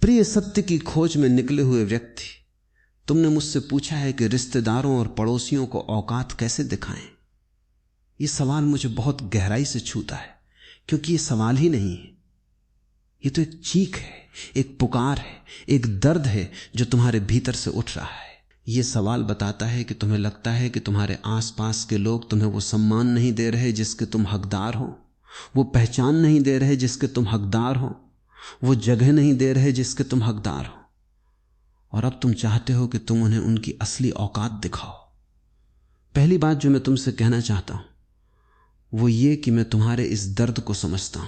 प्रिय सत्य की खोज में निकले हुए व्यक्ति, तुमने मुझसे पूछा है कि रिश्तेदारों और पड़ोसियों को औकात कैसे दिखाएं। यह सवाल मुझे बहुत गहराई से छूता है, क्योंकि यह सवाल ही नहीं है, यह तो एक चीख है, एक पुकार है, एक दर्द है जो तुम्हारे भीतर से उठ रहा है। यह सवाल बताता है कि तुम्हें लगता है कि तुम्हारे आसपास के लोग तुम्हें वो सम्मान नहीं दे रहे जिसके तुम हकदार हो, वो पहचान नहीं दे रहे जिसके तुम हकदार हो, वो जगह नहीं दे रहे जिसके तुम हकदार हो, और अब तुम चाहते हो कि तुम उन्हें उनकी असली औकात दिखाओ। पहली बात जो मैं तुमसे कहना चाहता हूं वो ये कि मैं तुम्हारे इस दर्द को समझता हूं,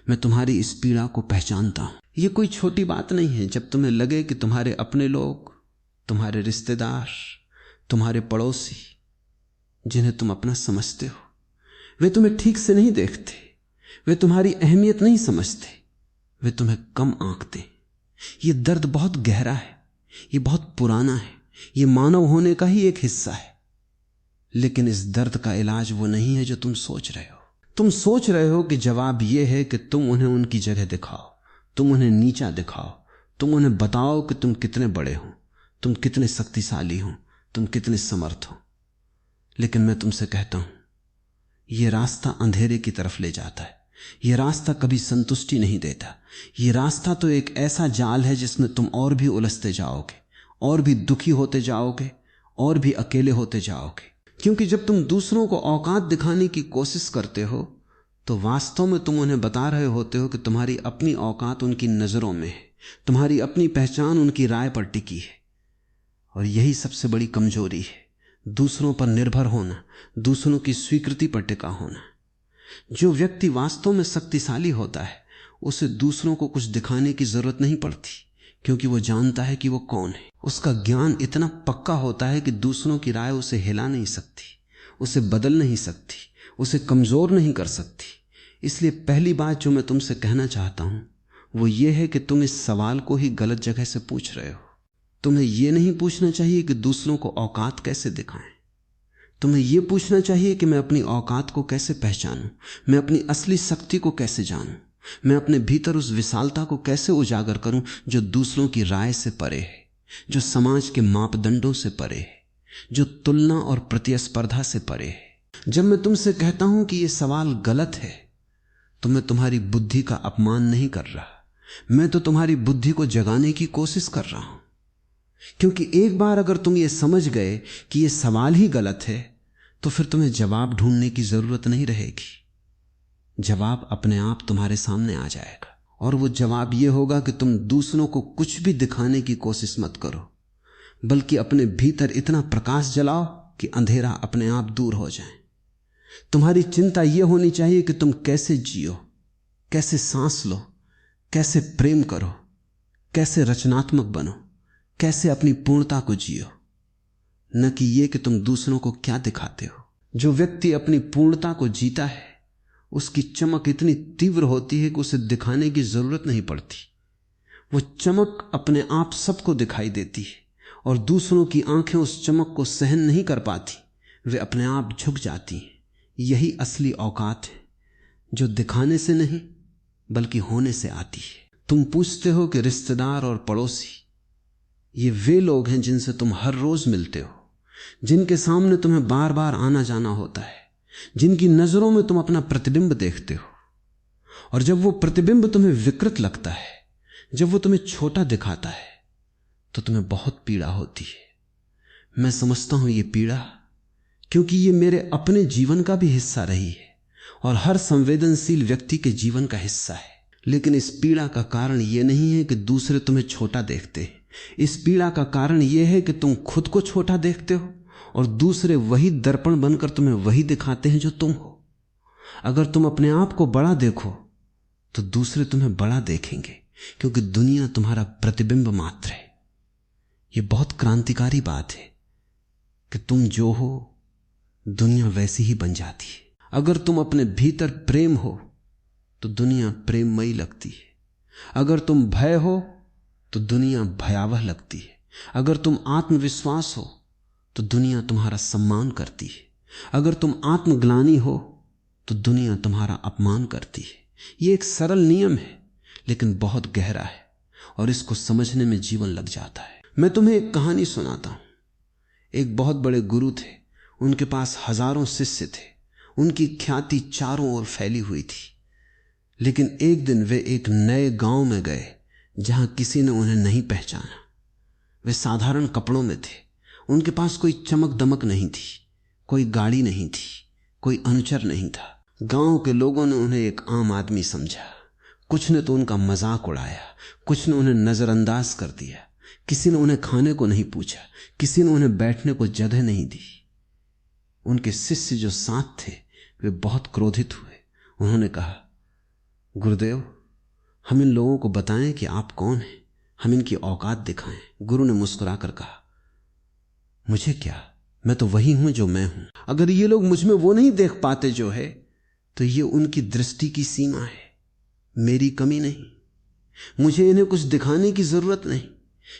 मैं तुम्हारी इस पीड़ा को पहचानता हूं। यह कोई छोटी बात नहीं है जब तुम्हें लगे कि तुम्हारे अपने लोग, तुम्हारे रिश्तेदार, तुम्हारे पड़ोसी जिन्हें तुम अपना समझते हो, वे तुम्हें ठीक से नहीं देखते, वे तुम्हारी अहमियत नहीं समझते, वे तुम्हें कम आंकते। यह दर्द बहुत गहरा है, यह बहुत पुराना है, यह मानव होने का ही एक हिस्सा है। लेकिन इस दर्द का इलाज वो नहीं है जो तुम सोच रहे हो। तुम सोच रहे हो कि जवाब यह है कि तुम उन्हें उनकी जगह दिखाओ, तुम उन्हें नीचा दिखाओ, तुम उन्हें बताओ कि तुम कितने बड़े हो, तुम कितने शक्तिशाली हो, तुम कितने समर्थ हो। लेकिन मैं तुमसे कहता हूं यह रास्ता अंधेरे की तरफ ले जाता है, यह रास्ता कभी संतुष्टि नहीं देता। यह रास्ता तो एक ऐसा जाल है जिसमें तुम और भी उलझते जाओगे, और भी दुखी होते जाओगे, और भी अकेले होते जाओगे। क्योंकि जब तुम दूसरों को औकात दिखाने की कोशिश करते हो तो वास्तव में तुम उन्हें बता रहे होते हो कि तुम्हारी अपनी औकात उनकी नजरों में है, तुम्हारी अपनी पहचान उनकी राय पर टिकी है। और यही सबसे बड़ी कमजोरी है, दूसरों पर निर्भर होना, दूसरों की स्वीकृति पर टिका होना। जो व्यक्ति वास्तव में शक्तिशाली होता है उसे दूसरों को कुछ दिखाने की जरूरत नहीं पड़ती, क्योंकि वो जानता है कि वो कौन है। उसका ज्ञान इतना पक्का होता है कि दूसरों की राय उसे हिला नहीं सकती, उसे बदल नहीं सकती, उसे कमजोर नहीं कर सकती। इसलिए पहली बात जो मैं तुमसे कहना चाहता हूं वो ये है कि तुम इस सवाल को ही गलत जगह से पूछ रहे हो। तुम्हें यह नहीं पूछना चाहिए कि दूसरों को औकात कैसे दिखाएं, तुम्हें यह पूछना चाहिए कि मैं अपनी औकात को कैसे पहचानूं, मैं अपनी असली शक्ति को कैसे जानूं, मैं अपने भीतर उस विशालता को कैसे उजागर करूं जो दूसरों की राय से परे है, जो समाज के मापदंडों से परे है, जो तुलना और प्रतिस्पर्धा से परे है। जब मैं तुमसे कहता हूं कि यह सवाल गलत है तो मैं तुम्हारी बुद्धि का अपमान नहीं कर रहा, मैं तो तुम्हारी बुद्धि को जगाने की कोशिश कर रहा हूं। क्योंकि एक बार अगर तुम ये समझ गए कि यह सवाल ही गलत है तो फिर तुम्हें जवाब ढूंढने की जरूरत नहीं रहेगी। जवाब अपने आप तुम्हारे सामने आ जाएगा, और वो जवाब यह होगा कि तुम दूसरों को कुछ भी दिखाने की कोशिश मत करो, बल्कि अपने भीतर इतना प्रकाश जलाओ कि अंधेरा अपने आप दूर हो जाए। तुम्हारी चिंता यह होनी चाहिए कि तुम कैसे जियो, कैसे सांस लो, कैसे प्रेम करो, कैसे रचनात्मक बनो, कैसे अपनी पूर्णता को जियो, न कि यह कि तुम दूसरों को क्या दिखाते हो। जो व्यक्ति अपनी पूर्णता को जीता है उसकी चमक इतनी तीव्र होती है कि उसे दिखाने की जरूरत नहीं पड़ती। वो चमक अपने आप सबको दिखाई देती है, और दूसरों की आंखें उस चमक को सहन नहीं कर पाती, वे अपने आप झुक जाती हैं। यही असली औकात है जो दिखाने से नहीं बल्कि होने से आती है। तुम पूछते हो कि रिश्तेदार और पड़ोसी ये वे लोग हैं जिनसे तुम हर रोज मिलते हो, जिनके सामने तुम्हें बार बार आना जाना होता है, जिनकी नजरों में तुम अपना प्रतिबिंब देखते हो। और जब वो प्रतिबिंब तुम्हें विकृत लगता है, जब वो तुम्हें छोटा दिखाता है, तो तुम्हें बहुत पीड़ा होती है। मैं समझता हूं ये पीड़ा, क्योंकि ये मेरे अपने जीवन का भी हिस्सा रही है और हर संवेदनशील व्यक्ति के जीवन का हिस्सा है। लेकिन इस पीड़ा का कारण यह नहीं है कि दूसरे तुम्हें छोटा देखते हैं। इस पीड़ा का कारण यह है कि तुम खुद को छोटा देखते हो और दूसरे वही दर्पण बनकर तुम्हें वही दिखाते हैं जो तुम हो। अगर तुम अपने आप को बड़ा देखो तो दूसरे तुम्हें बड़ा देखेंगे, क्योंकि दुनिया तुम्हारा प्रतिबिंब मात्र है। यह बहुत क्रांतिकारी बात है कि तुम जो हो दुनिया वैसी ही बन जाती है। अगर तुम अपने भीतर प्रेम हो तो दुनिया प्रेममयी लगती है। अगर तुम भय हो तो दुनिया भयावह लगती है। अगर तुम आत्मविश्वास हो तो दुनिया तुम्हारा सम्मान करती है। अगर तुम आत्मग्लानि हो तो दुनिया तुम्हारा अपमान करती है। यह एक सरल नियम है लेकिन बहुत गहरा है, और इसको समझने में जीवन लग जाता है। मैं तुम्हें एक कहानी सुनाता हूं। एक बहुत बड़े गुरु थे, उनके पास हजारों शिष्य थे, उनकी ख्याति चारों ओर फैली हुई थी। लेकिन एक दिन वे एक नए गांव में गए जहां किसी ने उन्हें नहीं पहचाना। वे साधारण कपड़ों में थे, उनके पास कोई चमक दमक नहीं थी, कोई गाड़ी नहीं थी, कोई अनुचर नहीं था। गांव के लोगों ने उन्हें एक आम आदमी समझा। कुछ ने तो उनका मजाक उड़ाया, कुछ ने उन्हें नजरअंदाज कर दिया। किसी ने उन्हें खाने को नहीं पूछा, किसी ने उन्हें बैठने को जगह नहीं दी। उनके शिष्य जो साथ थे वे बहुत क्रोधित हुए। उन्होंने कहा, गुरुदेव, हम इन लोगों को बताएं कि आप कौन हैं, हम इनकी औकात दिखाएं। गुरु ने मुस्कुराकर कहा, मुझे क्या, मैं तो वही हूं जो मैं हूं। अगर ये लोग मुझ में वो नहीं देख पाते जो है, तो ये उनकी दृष्टि की सीमा है, मेरी कमी नहीं। मुझे इन्हें कुछ दिखाने की जरूरत नहीं,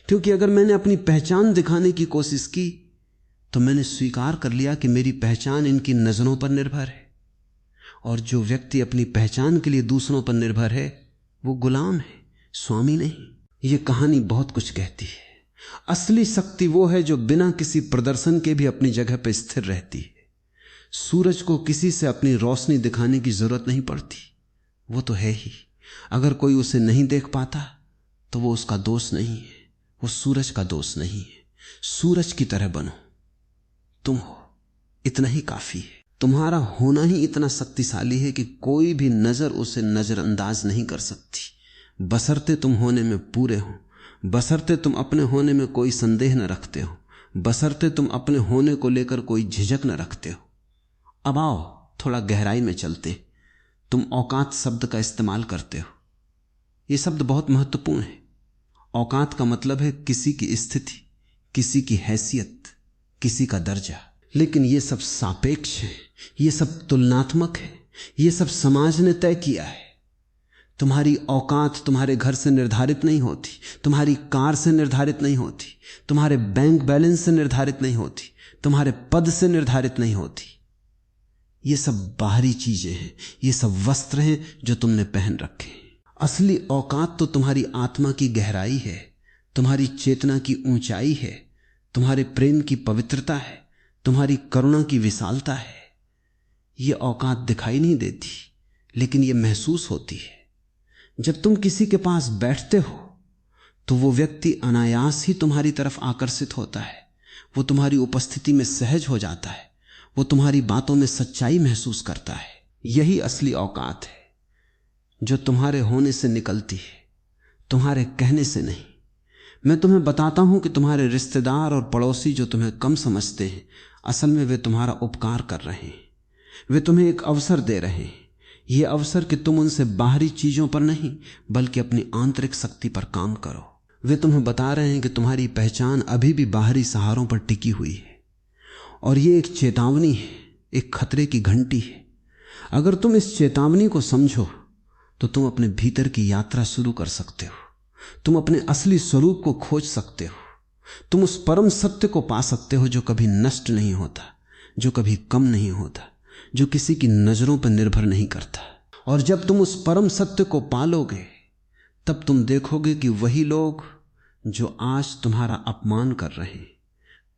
क्योंकि अगर मैंने अपनी पहचान दिखाने की कोशिश की तो मैंने स्वीकार कर लिया कि मेरी पहचान इनकी नजरों पर निर्भर है। और जो व्यक्ति अपनी पहचान के लिए दूसरों पर निर्भर है वो गुलाम है, स्वामी नहीं। ये कहानी बहुत कुछ कहती है। असली शक्ति वो है जो बिना किसी प्रदर्शन के भी अपनी जगह पर स्थिर रहती है। सूरज को किसी से अपनी रोशनी दिखाने की जरूरत नहीं पड़ती, वो तो है ही। अगर कोई उसे नहीं देख पाता तो वो उसका दोष नहीं है, वो सूरज का दोष नहीं है। सूरज की तरह बनो, तुम हो, इतना ही काफी है। तुम्हारा होना ही इतना शक्तिशाली है कि कोई भी नजर उसे नजरअंदाज नहीं कर सकती, बशर्ते तुम होने में पूरे हो, बशर्ते तुम अपने होने में कोई संदेह न रखते हो, बशर्ते तुम अपने होने को लेकर कोई झिझक न रखते हो। अब आओ थोड़ा गहराई में चलते। तुम औकात शब्द का इस्तेमाल करते हो, यह शब्द बहुत महत्वपूर्ण है। औकात का मतलब है किसी की स्थिति, किसी की हैसियत, किसी का दर्जा। लेकिन यह सब सापेक्ष है, यह सब तुलनात्मक है, यह सब समाज ने तय किया है। तुम्हारी औकात तुम्हारे घर से निर्धारित नहीं होती, तुम्हारी कार से निर्धारित नहीं होती, तुम्हारे बैंक बैलेंस से निर्धारित नहीं होती, तुम्हारे पद से निर्धारित नहीं होती। ये सब बाहरी चीजें हैं, ये सब वस्त्र हैं जो तुमने पहन रखे। असली औकात तो तुम्हारी आत्मा की गहराई है, तुम्हारी चेतना की ऊंचाई है, तुम्हारे प्रेम की पवित्रता है, तुम्हारी करुणा की विशालता है। ये औकात दिखाई नहीं देती, लेकिन ये महसूस होती है। जब तुम किसी के पास बैठते हो तो वो व्यक्ति अनायास ही तुम्हारी तरफ आकर्षित होता है, वो तुम्हारी उपस्थिति में सहज हो जाता है, वो तुम्हारी बातों में सच्चाई महसूस करता है। यही असली औकात है जो तुम्हारे होने से निकलती है, तुम्हारे कहने से नहीं। मैं तुम्हें बताता हूं कि तुम्हारे रिश्तेदार और पड़ोसी जो तुम्हें कम समझते हैं, असल में वे तुम्हारा उपकार कर रहे हैं। वे तुम्हें एक अवसर दे रहे हैं, यह अवसर कि तुम उनसे बाहरी चीजों पर नहीं बल्कि अपनी आंतरिक शक्ति पर काम करो। वे तुम्हें बता रहे हैं कि तुम्हारी पहचान अभी भी बाहरी सहारों पर टिकी हुई है, और ये एक चेतावनी है, एक खतरे की घंटी है। अगर तुम इस चेतावनी को समझो तो तुम अपने भीतर की यात्रा शुरू कर सकते हो, तुम अपने असली स्वरूप को खोज सकते हो, तुम उस परम सत्य को पा सकते हो जो कभी नष्ट नहीं होता, जो कभी कम नहीं होता, जो किसी की नजरों पर निर्भर नहीं करता। और जब तुम उस परम सत्य को पालोगे तब तुम देखोगे कि वही लोग जो आज तुम्हारा अपमान कर रहे हैं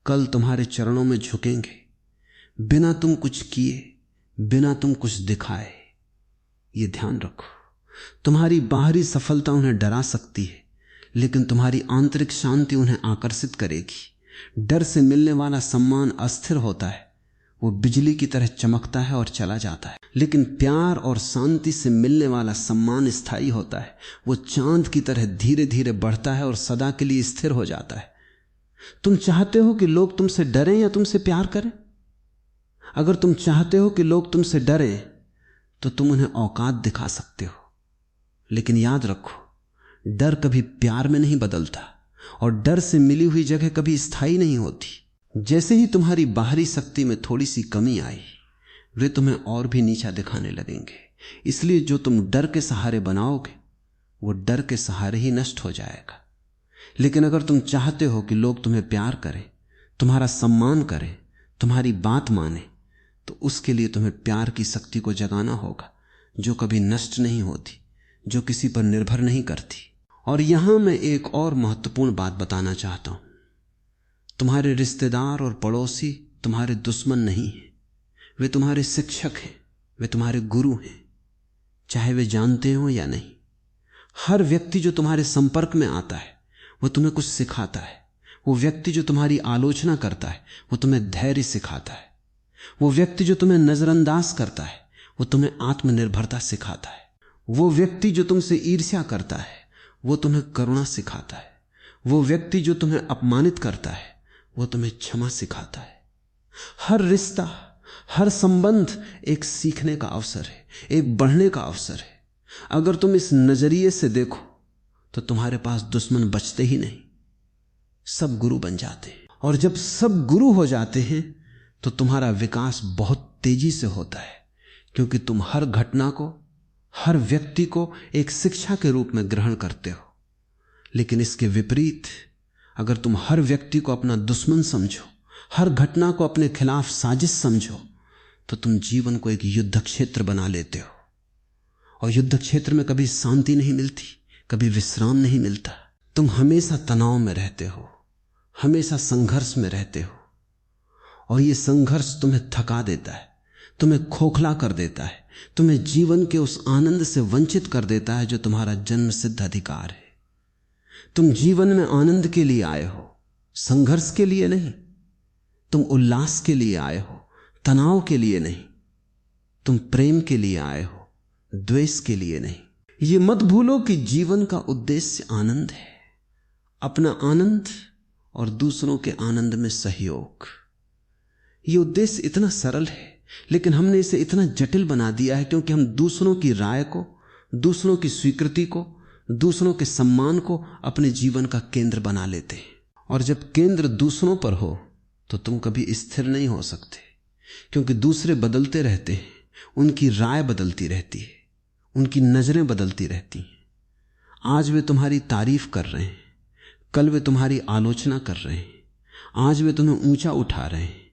कल तुम्हारे चरणों में झुकेंगे, बिना तुम कुछ किए, बिना तुम कुछ दिखाए। ये ध्यान रखो, तुम्हारी बाहरी सफलता उन्हें डरा सकती है, लेकिन तुम्हारी आंतरिक शांति उन्हें आकर्षित करेगी। डर से मिलने वाला सम्मान अस्थिर होता है, वो बिजली की तरह चमकता है और चला जाता है। लेकिन प्यार और शांति से मिलने वाला सम्मान स्थायी होता है, वो चांद की तरह धीरे धीरे बढ़ता है और सदा के लिए स्थिर हो जाता है। तुम चाहते हो कि लोग तुमसे डरें या तुमसे प्यार करें? अगर तुम चाहते हो कि लोग तुमसे डरें तो तुम उन्हें औकात दिखा सकते हो, लेकिन याद रखो, डर कभी प्यार में नहीं बदलता और डर से मिली हुई जगह कभी स्थायी नहीं होती। जैसे ही तुम्हारी बाहरी शक्ति में थोड़ी सी कमी आई, वे तुम्हें और भी नीचा दिखाने लगेंगे। इसलिए जो तुम डर के सहारे बनाओगे वो डर के सहारे ही नष्ट हो जाएगा। लेकिन अगर तुम चाहते हो कि लोग तुम्हें प्यार करें, तुम्हारा सम्मान करें, तुम्हारी बात माने, तो उसके लिए तुम्हें प्यार की शक्ति को जगाना होगा जो कभी नष्ट नहीं होती, जो किसी पर निर्भर नहीं करती। और यहां मैं एक और महत्वपूर्ण बात बताना चाहता हूं। तुम्हारे रिश्तेदार और पड़ोसी तुम्हारे दुश्मन नहीं हैं, वे तुम्हारे शिक्षक हैं, वे तुम्हारे गुरु हैं, चाहे वे जानते हो या नहीं। हर व्यक्ति जो तुम्हारे संपर्क में आता है वो तुम्हें कुछ सिखाता है। वो व्यक्ति जो तुम्हारी आलोचना करता है वो तुम्हें धैर्य सिखाता है। वो व्यक्ति जो तुम्हें नजरअंदाज करता है वो तुम्हें आत्मनिर्भरता सिखाता है। वो व्यक्ति जो तुमसे ईर्ष्या करता है वो तुम्हें करुणा सिखाता है। वो व्यक्ति जो तुम्हें अपमानित करता है वो तुम्हें क्षमा सिखाता है। हर रिश्ता, हर संबंध एक सीखने का अवसर है, एक बढ़ने का अवसर है। अगर तुम इस नजरिए से देखो तो तुम्हारे पास दुश्मन बचते ही नहीं, सब गुरु बन जाते हैं। और जब सब गुरु हो जाते हैं तो तुम्हारा विकास बहुत तेजी से होता है, क्योंकि तुम हर घटना को, हर व्यक्ति को एक शिक्षा के रूप में ग्रहण करते हो। लेकिन इसके विपरीत अगर तुम हर व्यक्ति को अपना दुश्मन समझो, हर घटना को अपने खिलाफ साजिश समझो, तो तुम जीवन को एक युद्ध क्षेत्र बना लेते हो। और युद्ध क्षेत्र में कभी शांति नहीं मिलती, कभी विश्राम नहीं मिलता। तुम हमेशा तनाव में रहते हो, हमेशा संघर्ष में रहते हो। और ये संघर्ष तुम्हें थका देता है, तुम्हें खोखला कर देता है, तुम्हें जीवन के उस आनंद से वंचित कर देता है जो तुम्हारा जन्म सिद्ध अधिकार है। तुम जीवन में आनंद के लिए आए हो, संघर्ष के लिए नहीं। तुम उल्लास के लिए आए हो, तनाव के लिए नहीं। तुम प्रेम के लिए आए हो, द्वेष के लिए नहीं। ये मत भूलो कि जीवन का उद्देश्य आनंद है, अपना आनंद और दूसरों के आनंद में सहयोग। ये उद्देश्य इतना सरल है, लेकिन हमने इसे इतना जटिल बना दिया है, क्योंकि हम दूसरों की राय को, दूसरों की स्वीकृति को, दूसरों के सम्मान को अपने जीवन का केंद्र बना लेते हैं। और जब केंद्र दूसरों पर हो तो तुम कभी स्थिर नहीं हो सकते, क्योंकि दूसरे बदलते रहते हैं, उनकी राय बदलती रहती है, उनकी नजरें बदलती रहती हैं। आज वे तुम्हारी तारीफ कर रहे हैं, कल वे तुम्हारी आलोचना कर रहे हैं। आज वे तुम्हें ऊंचा उठा रहे हैं,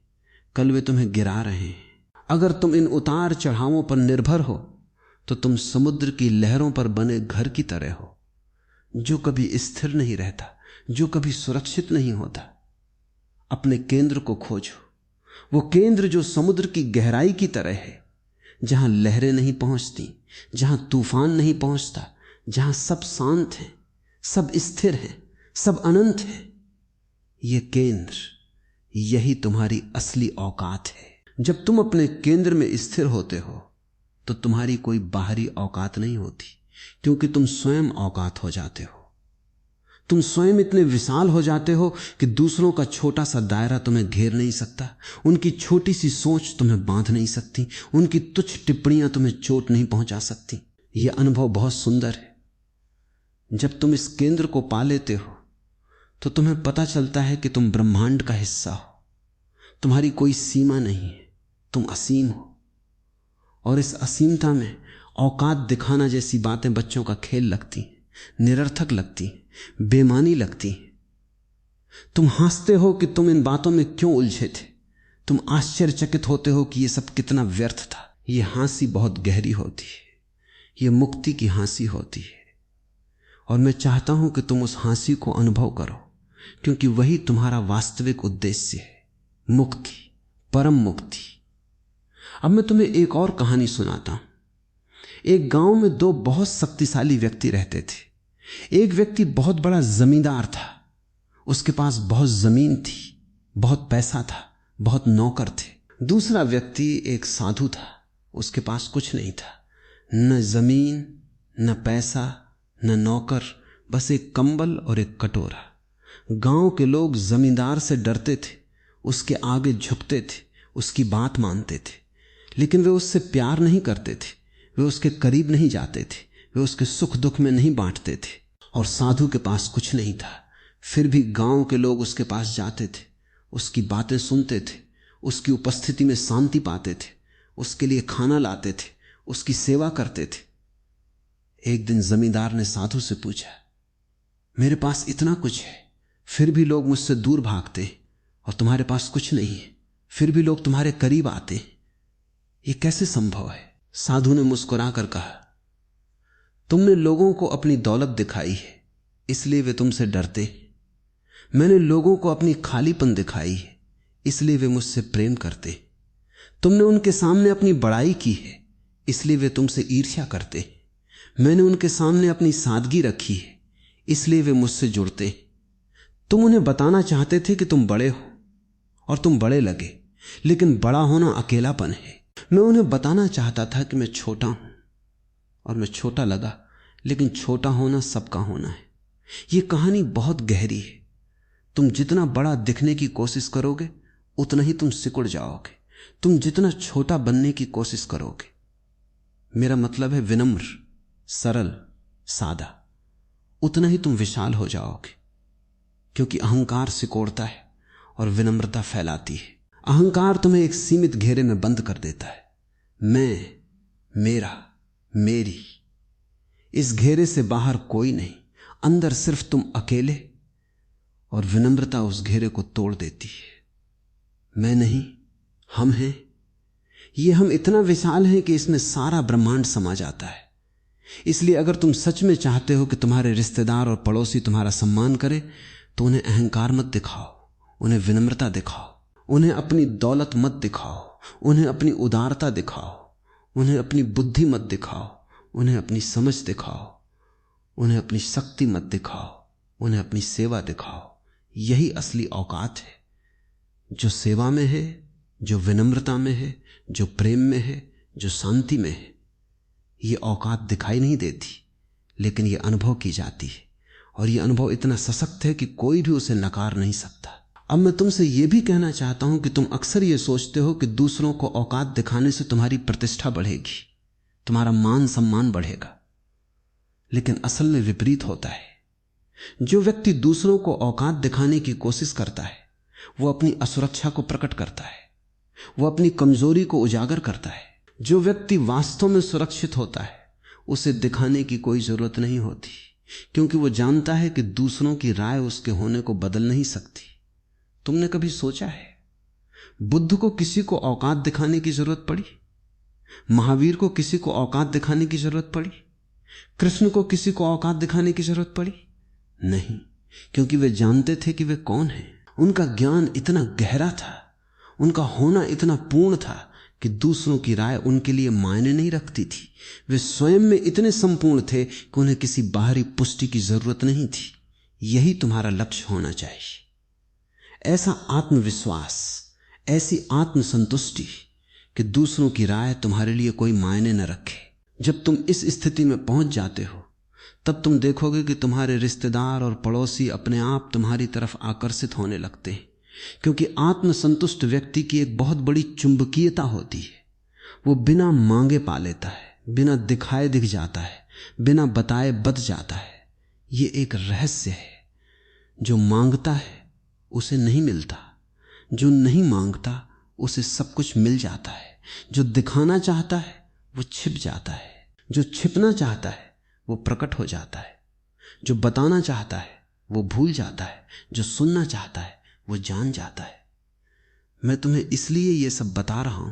कल वे तुम्हें गिरा रहे हैं। अगर तुम इन उतार चढ़ावों पर निर्भर हो तो तुम समुद्र की लहरों पर बने घर की तरह हो, जो कभी स्थिर नहीं रहता, जो कभी सुरक्षित नहीं होता। अपने केंद्र को खोजो, वो केंद्र जो समुद्र की गहराई की तरह है, जहां लहरें नहीं पहुंचती, जहां तूफान नहीं पहुंचता, जहां सब शांत है, सब स्थिर है, सब अनंत है। ये केंद्र, यही तुम्हारी असली औकात है। जब तुम अपने केंद्र में स्थिर होते हो तो तुम्हारी कोई बाहरी औकात नहीं होती, क्योंकि तुम स्वयं औकात हो जाते हो। तुम स्वयं इतने विशाल हो जाते हो कि दूसरों का छोटा सा दायरा तुम्हें घेर नहीं सकता, उनकी छोटी सी सोच तुम्हें बांध नहीं सकती, उनकी तुच्छ टिप्पणियां तुम्हें चोट नहीं पहुंचा सकती। यह अनुभव बहुत सुंदर है। जब तुम इस केंद्र को पा लेते हो तो तुम्हें पता चलता है कि तुम ब्रह्मांड का हिस्सा हो, तुम्हारी कोई सीमा नहीं है, तुम असीम हो। और इस असीमता में औकात दिखाना जैसी बातें बच्चों का खेल लगती हैं, निरर्थक लगती हैं, बेमानी लगती हैं। तुम हंसते हो कि तुम इन बातों में क्यों उलझे थे, तुम आश्चर्यचकित होते हो कि यह सब कितना व्यर्थ था। यह हंसी बहुत गहरी होती है, यह मुक्ति की हंसी होती है। और मैं चाहता हूं कि तुम उस हंसी को अनुभव करो, क्योंकि वही तुम्हारा वास्तविक उद्देश्य है, मुक्ति, परम मुक्ति। अब मैं तुम्हें एक और कहानी सुनाता हूं। एक गांव में दो बहुत शक्तिशाली व्यक्ति रहते थे। एक व्यक्ति बहुत बड़ा जमींदार था, उसके पास बहुत जमीन थी, बहुत पैसा था, बहुत नौकर थे। दूसरा व्यक्ति एक साधु था, उसके पास कुछ नहीं था, न जमीन, न पैसा, न नौकर, बस एक कंबल और एक कटोरा। गांव के लोग जमींदार से डरते थे, उसके आगे झुकते थे, उसकी बात मानते थे, लेकिन वे उससे प्यार नहीं करते थे, वे उसके करीब नहीं जाते थे, वे उसके सुख दुख में नहीं बांटते थे। और साधु के पास कुछ नहीं था, फिर भी गांव के लोग उसके पास जाते थे, उसकी बातें सुनते थे, उसकी उपस्थिति में शांति पाते थे, उसके लिए खाना लाते थे, उसकी सेवा करते थे। एक दिन जमींदार ने साधु से पूछा, मेरे पास इतना कुछ है, फिर भी लोग मुझसे दूर भागते, और तुम्हारे पास कुछ नहीं है, फिर भी लोग तुम्हारे करीब आते, ये कैसे संभव है? साधु ने मुस्कुरा कर कहा, तुमने लोगों को अपनी दौलत दिखाई है, इसलिए वे तुमसे डरते हैं। मैंने लोगों को अपनी खालीपन दिखाई है, इसलिए वे मुझसे प्रेम करते हैं। तुमने उनके सामने अपनी बड़ाई की है, इसलिए वे तुमसे ईर्ष्या करते हैं। मैंने उनके सामने अपनी सादगी रखी है, इसलिए वे मुझसे जुड़ते हैं। तुम उन्हें बताना चाहते थे कि तुम बड़े हो और तुम बड़े लगे, लेकिन बड़ा होना अकेलापन है। मैं उन्हें बताना चाहता था कि मैं छोटा हूं और मैं छोटा लगा, लेकिन छोटा होना सबका होना है। यह कहानी बहुत गहरी है। तुम जितना बड़ा दिखने की कोशिश करोगे उतना ही तुम सिकुड़ जाओगे। तुम जितना छोटा बनने की कोशिश करोगे, मेरा मतलब है विनम्र, सरल, सादा, उतना ही तुम विशाल हो जाओगे। क्योंकि अहंकार सिकोड़ता है और विनम्रता फैलाती है। अहंकार तुम्हें एक सीमित घेरे में बंद कर देता है। मैं, मेरा, मेरी, इस घेरे से बाहर कोई नहीं, अंदर सिर्फ तुम अकेले। और विनम्रता उस घेरे को तोड़ देती है। मैं नहीं, हम हैं। ये हम इतना विशाल हैं कि इसमें सारा ब्रह्मांड समा जाता है। इसलिए अगर तुम सच में चाहते हो कि तुम्हारे रिश्तेदार और पड़ोसी तुम्हारा सम्मान करें, तो उन्हें अहंकार मत दिखाओ, उन्हें विनम्रता दिखाओ। उन्हें अपनी दौलत मत दिखाओ, उन्हें अपनी उदारता दिखाओ। उन्हें अपनी बुद्धि मत दिखाओ, उन्हें अपनी समझ दिखाओ। उन्हें अपनी शक्ति मत दिखाओ, उन्हें अपनी सेवा दिखाओ। यही असली औकात है, जो सेवा में है, जो विनम्रता में है, जो प्रेम में है, जो शांति में है। ये औकात दिखाई नहीं देती, लेकिन ये अनुभव की जाती है। और ये अनुभव इतना सशक्त है कि कोई भी उसे नकार नहीं सकता। अब मैं तुमसे यह भी कहना चाहता हूं कि तुम अक्सर ये सोचते हो कि दूसरों को औकात दिखाने से तुम्हारी प्रतिष्ठा बढ़ेगी, तुम्हारा मान सम्मान बढ़ेगा। लेकिन असल में विपरीत होता है। जो व्यक्ति दूसरों को औकात दिखाने की कोशिश करता है, वो अपनी असुरक्षा को प्रकट करता है, वो अपनी कमजोरी को उजागर करता है। जो व्यक्ति वास्तव में सुरक्षित होता है, उसे दिखाने की कोई जरूरत नहीं होती, क्योंकि वो जानता है कि दूसरों की राय उसके होने को बदल नहीं सकती। तुमने कभी सोचा है, बुद्ध को किसी को औकात दिखाने की जरूरत पड़ी? महावीर को किसी को औकात दिखाने की जरूरत पड़ी? कृष्ण को किसी को औकात दिखाने की जरूरत पड़ी? नहीं, क्योंकि वे जानते थे कि वे कौन हैं। उनका ज्ञान इतना गहरा था, उनका होना इतना पूर्ण था कि दूसरों की राय उनके लिए मायने नहीं रखती थी। वे स्वयं में इतने संपूर्ण थे कि उन्हें किसी बाहरी पुष्टि की जरूरत नहीं थी। यही तुम्हारा लक्ष्य होना चाहिए। ऐसा आत्मविश्वास, ऐसी आत्मसंतुष्टि कि दूसरों की राय तुम्हारे लिए कोई मायने न रखे। जब तुम इस स्थिति में पहुंच जाते हो, तब तुम देखोगे कि तुम्हारे रिश्तेदार और पड़ोसी अपने आप तुम्हारी तरफ आकर्षित होने लगते हैं। क्योंकि आत्मसंतुष्ट व्यक्ति की एक बहुत बड़ी चुंबकीयता होती है। वो बिना मांगे पा लेता है, बिना दिखाए दिख जाता है, बिना बताए बच जाता है। ये एक रहस्य है। जो मांगता है उसे नहीं मिलता, जो नहीं मांगता उसे सब कुछ मिल जाता है। जो दिखाना चाहता है वो छिप जाता है, जो छिपना चाहता है वो प्रकट हो जाता है, जो बताना चाहता है वो भूल जाता है, जो सुनना चाहता है वो जान जाता है। मैं तुम्हें इसलिए ये सब बता रहा हूं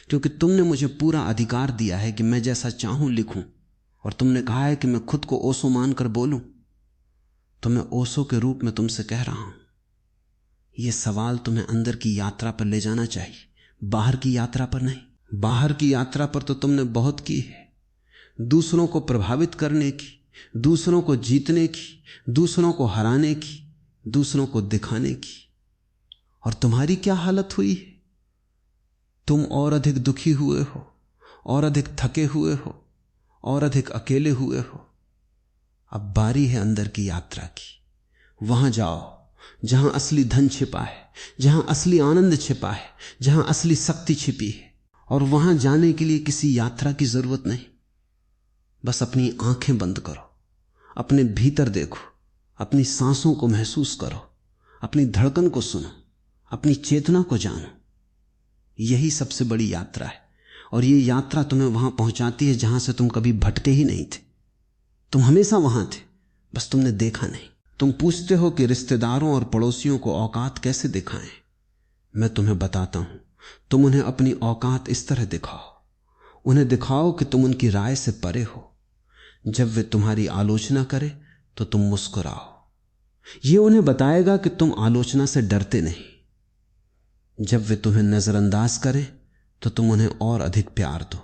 क्योंकि तुमने मुझे पूरा अधिकार दिया है कि मैं जैसा चाहूं लिखूं, और तुमने कहा है कि मैं खुद को ओशो मानकर बोलूं। तो मैं ओशो के रूप में तुमसे कह रहा हूं, यह सवाल तुम्हें अंदर की यात्रा पर ले जाना चाहिए, बाहर की यात्रा पर नहीं। बाहर की यात्रा पर तो तुमने बहुत की है, दूसरों को प्रभावित करने की, दूसरों को जीतने की, दूसरों को हराने की, दूसरों को दिखाने की। और तुम्हारी क्या हालत हुई है? तुम और अधिक दुखी हुए हो, और अधिक थके हुए हो, और अधिक अकेले हुए हो। अब बारी है अंदर की यात्रा की। वहां जाओ जहां असली धन छिपा है, जहां असली आनंद छिपा है, जहां असली शक्ति छिपी है। और वहां जाने के लिए किसी यात्रा की जरूरत नहीं। बस अपनी आंखें बंद करो, अपने भीतर देखो, अपनी सांसों को महसूस करो, अपनी धड़कन को सुनो, अपनी चेतना को जानो। यही सबसे बड़ी यात्रा है। और ये यात्रा तुम्हें वहां पहुंचाती है जहां से तुम कभी भटके ही नहीं थे। तुम हमेशा वहां थे, बस तुमने देखा नहीं। तुम पूछते हो कि रिश्तेदारों और पड़ोसियों को औकात कैसे दिखाएं। मैं तुम्हें बताता हूं, तुम उन्हें अपनी औकात इस तरह दिखाओ। उन्हें दिखाओ कि तुम उनकी राय से परे हो। जब वे तुम्हारी आलोचना करें तो तुम मुस्कुराओ। ये उन्हें बताएगा कि तुम आलोचना से डरते नहीं। जब वे तुम्हें नजरअंदाज करें तो तुम उन्हें और अधिक प्यार दो।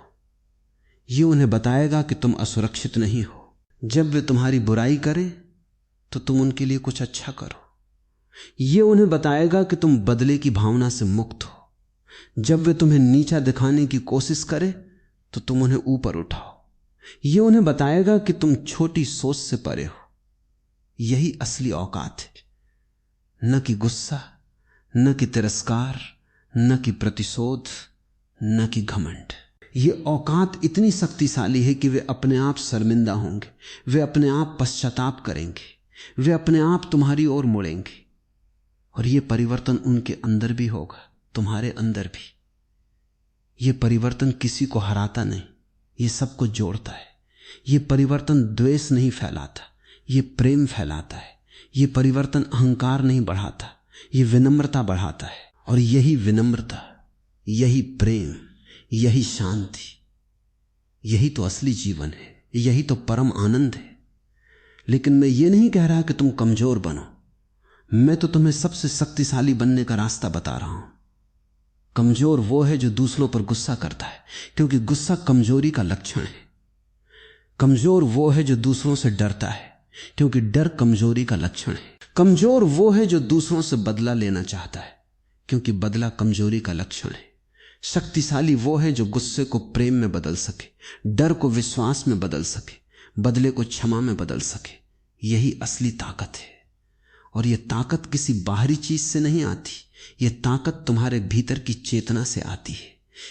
ये उन्हें बताएगा कि तुम असुरक्षित नहीं हो। जब वे तुम्हारी बुराई करें तो तुम उनके लिए कुछ अच्छा करो। ये उन्हें बताएगा कि तुम बदले की भावना से मुक्त हो। जब वे तुम्हें नीचा दिखाने की कोशिश करें तो तुम उन्हें ऊपर उठाओ। ये उन्हें बताएगा कि तुम छोटी सोच से परे हो। यही असली औकात है, न कि गुस्सा, न कि तिरस्कार, न कि प्रतिशोध, न कि घमंड। ये औकात इतनी शक्तिशाली है कि वे अपने आप शर्मिंदा होंगे, वे अपने आप पश्चाताप करेंगे, वे अपने आप तुम्हारी ओर मुड़ेंगे। और ये परिवर्तन उनके अंदर भी होगा, तुम्हारे अंदर भी। ये परिवर्तन किसी को हराता नहीं, ये सबको जोड़ता है। ये परिवर्तन द्वेष नहीं फैलाता, ये प्रेम फैलाता है। ये परिवर्तन अहंकार नहीं बढ़ाता, ये विनम्रता बढ़ाता है। और यही विनम्रता, यही प्रेम, यही शांति, यही तो असली जीवन है, यही तो परम आनंद है। लेकिन मैं ये नहीं कह रहा कि तुम कमजोर बनो, मैं तो तुम्हें सबसे शक्तिशाली बनने का रास्ता बता रहा हूं। कमजोर वो है जो दूसरों पर गुस्सा करता है, क्योंकि गुस्सा कमजोरी का लक्षण है। कमजोर वो है जो दूसरों से डरता है, क्योंकि डर कमजोरी का लक्षण है। कमजोर वो है जो दूसरों से बदला लेना चाहता है, क्योंकि बदला कमजोरी का लक्षण है। शक्तिशाली वो है जो गुस्से को प्रेम में बदल सके, डर को विश्वास में बदल सके, बदले को क्षमा में बदल सके। यही असली ताकत है। और यह ताकत किसी बाहरी चीज से नहीं आती, यह ताकत तुम्हारे भीतर की चेतना से आती है।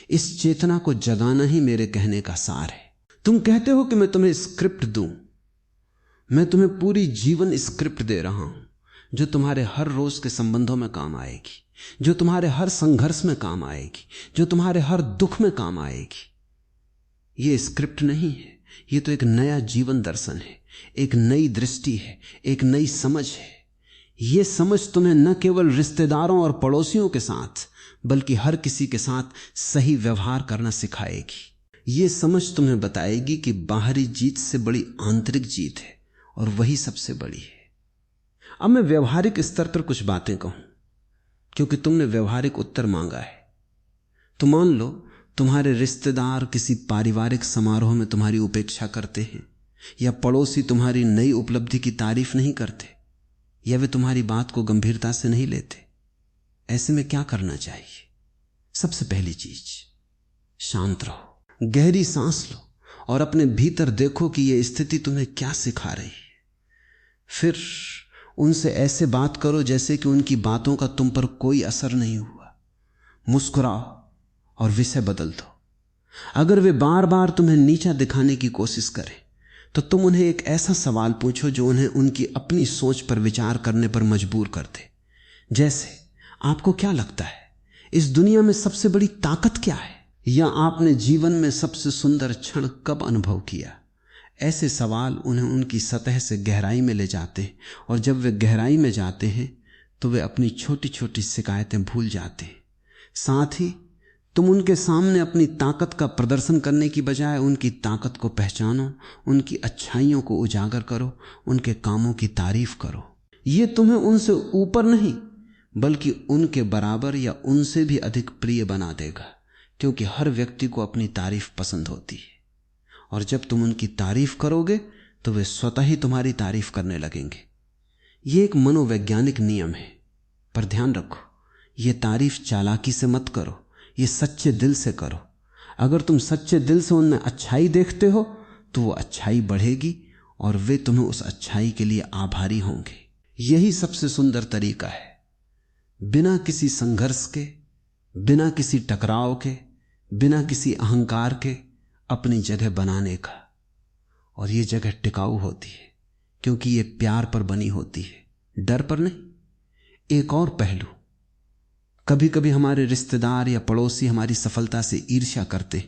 इस चेतना को जगाना ही मेरे कहने का सार है। तुम कहते हो कि मैं तुम्हें स्क्रिप्ट दूं, मैं तुम्हें पूरी जीवन स्क्रिप्ट दे रहा हूं, जो तुम्हारे हर रोज के संबंधों में काम आएगी, जो तुम्हारे हर संघर्ष में काम आएगी, जो तुम्हारे हर दुख में काम आएगी। ये स्क्रिप्ट नहीं है, ये तो एक नया जीवन दर्शन है, एक नई दृष्टि है, एक नई समझ है। ये समझ तुम्हें न केवल रिश्तेदारों और पड़ोसियों के साथ, बल्कि हर किसी के साथ सही व्यवहार करना सिखाएगी। ये समझ तुम्हें बताएगी कि बाहरी जीत से बड़ी आंतरिक जीत है, और वही सबसे बड़ी है। अब मैं व्यवहारिक स्तर पर कुछ बातें कहूं, क्योंकि तुमने व्यवहारिक उत्तर मांगा है। तो मान लो तुम्हारे रिश्तेदार किसी पारिवारिक समारोह में तुम्हारी उपेक्षा करते हैं, या पड़ोसी तुम्हारी नई उपलब्धि की तारीफ नहीं करते, या वे तुम्हारी बात को गंभीरता से नहीं लेते। ऐसे में क्या करना चाहिए? सबसे पहली चीज, शांत रहो, गहरी सांस लो और अपने भीतर देखो कि यह स्थिति तुम्हें क्या सिखा रही है। फिर उनसे ऐसे बात करो जैसे कि उनकी बातों का तुम पर कोई असर नहीं हुआ। मुस्कुराओ और विषय बदल दो। अगर वे बार बार तुम्हें नीचा दिखाने की कोशिश करें तो तुम उन्हें एक ऐसा सवाल पूछो जो उन्हें उनकी अपनी सोच पर विचार करने पर मजबूर कर दे। जैसे, आपको क्या लगता है इस दुनिया में सबसे बड़ी ताकत क्या है? या आपने जीवन में सबसे सुंदर क्षण कब अनुभव किया? ऐसे सवाल उन्हें उनकी सतह से गहराई में ले जाते हैं, और जब वे गहराई में जाते हैं तो वे अपनी छोटी छोटी शिकायतें भूल जाते हैं। साथ ही तुम उनके सामने अपनी ताकत का प्रदर्शन करने की बजाय उनकी ताकत को पहचानो, उनकी अच्छाइयों को उजागर करो, उनके कामों की तारीफ करो। ये तुम्हें उनसे ऊपर नहीं बल्कि उनके बराबर या उनसे भी अधिक प्रिय बना देगा, क्योंकि हर व्यक्ति को अपनी तारीफ पसंद होती है। और जब तुम उनकी तारीफ करोगे तो वे स्वतः ही तुम्हारी तारीफ करने लगेंगे। यह एक मनोवैज्ञानिक नियम है, पर ध्यान रखो, यह तारीफ चालाकी से मत करो, ये सच्चे दिल से करो। अगर तुम सच्चे दिल से उनमें अच्छाई देखते हो तो वो अच्छाई बढ़ेगी और वे तुम्हें उस अच्छाई के लिए आभारी होंगे। यही सबसे सुंदर तरीका है, बिना किसी संघर्ष के, बिना किसी टकराव के, बिना किसी अहंकार के अपनी जगह बनाने का। और ये जगह टिकाऊ होती है क्योंकि ये प्यार पर बनी होती है, डर पर नहीं। एक और पहलू, कभी कभी हमारे रिश्तेदार या पड़ोसी हमारी सफलता से ईर्ष्या करते।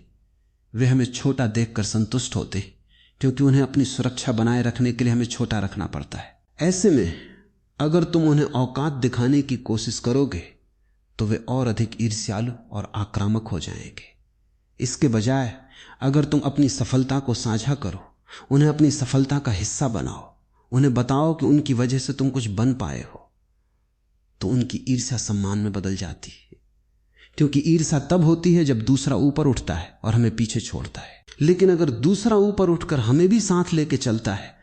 वे हमें छोटा देखकर संतुष्ट होते क्योंकि उन्हें अपनी सुरक्षा बनाए रखने के लिए हमें छोटा रखना पड़ता है। ऐसे में अगर तुम उन्हें औकात दिखाने की कोशिश करोगे तो वे और अधिक ईर्ष्यालु और आक्रामक हो जाएंगे। इसके बजाय अगर तुम अपनी सफलता को साझा करो, उन्हें अपनी सफलता का हिस्सा बनाओ, उन्हें बताओ कि उनकी वजह से तुम कुछ बन पाए हो, तो उनकी ईर्ष्या सम्मान में बदल जाती है। क्योंकि ईर्ष्या तब होती है जब दूसरा ऊपर उठता है और हमें पीछे छोड़ता है। लेकिन अगर दूसरा ऊपर उठकर हमें भी साथ लेके चलता है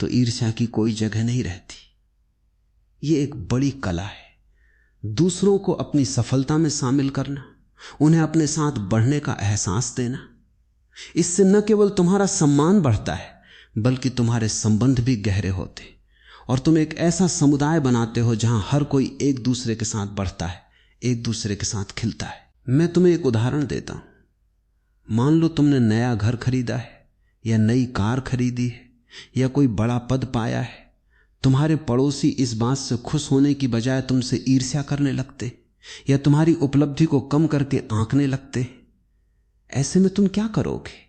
तो ईर्ष्या की कोई जगह नहीं रहती। ये एक बड़ी कला है, दूसरों को अपनी सफलता में शामिल करना, उन्हें अपने साथ बढ़ने का एहसास देना। इससे न केवल तुम्हारा सम्मान बढ़ता है बल्कि तुम्हारे संबंध भी गहरे होते और तुम एक ऐसा समुदाय बनाते हो जहां हर कोई एक दूसरे के साथ बढ़ता है, एक दूसरे के साथ खिलता है। मैं तुम्हें एक उदाहरण देता हूं। मान लो तुमने नया घर खरीदा है या नई कार खरीदी है या कोई बड़ा पद पाया है। तुम्हारे पड़ोसी इस बात से खुश होने की बजाय तुमसे ईर्ष्या करने लगते या तुम्हारी उपलब्धि को कम करके आंकने लगते। ऐसे में तुम क्या करोगे?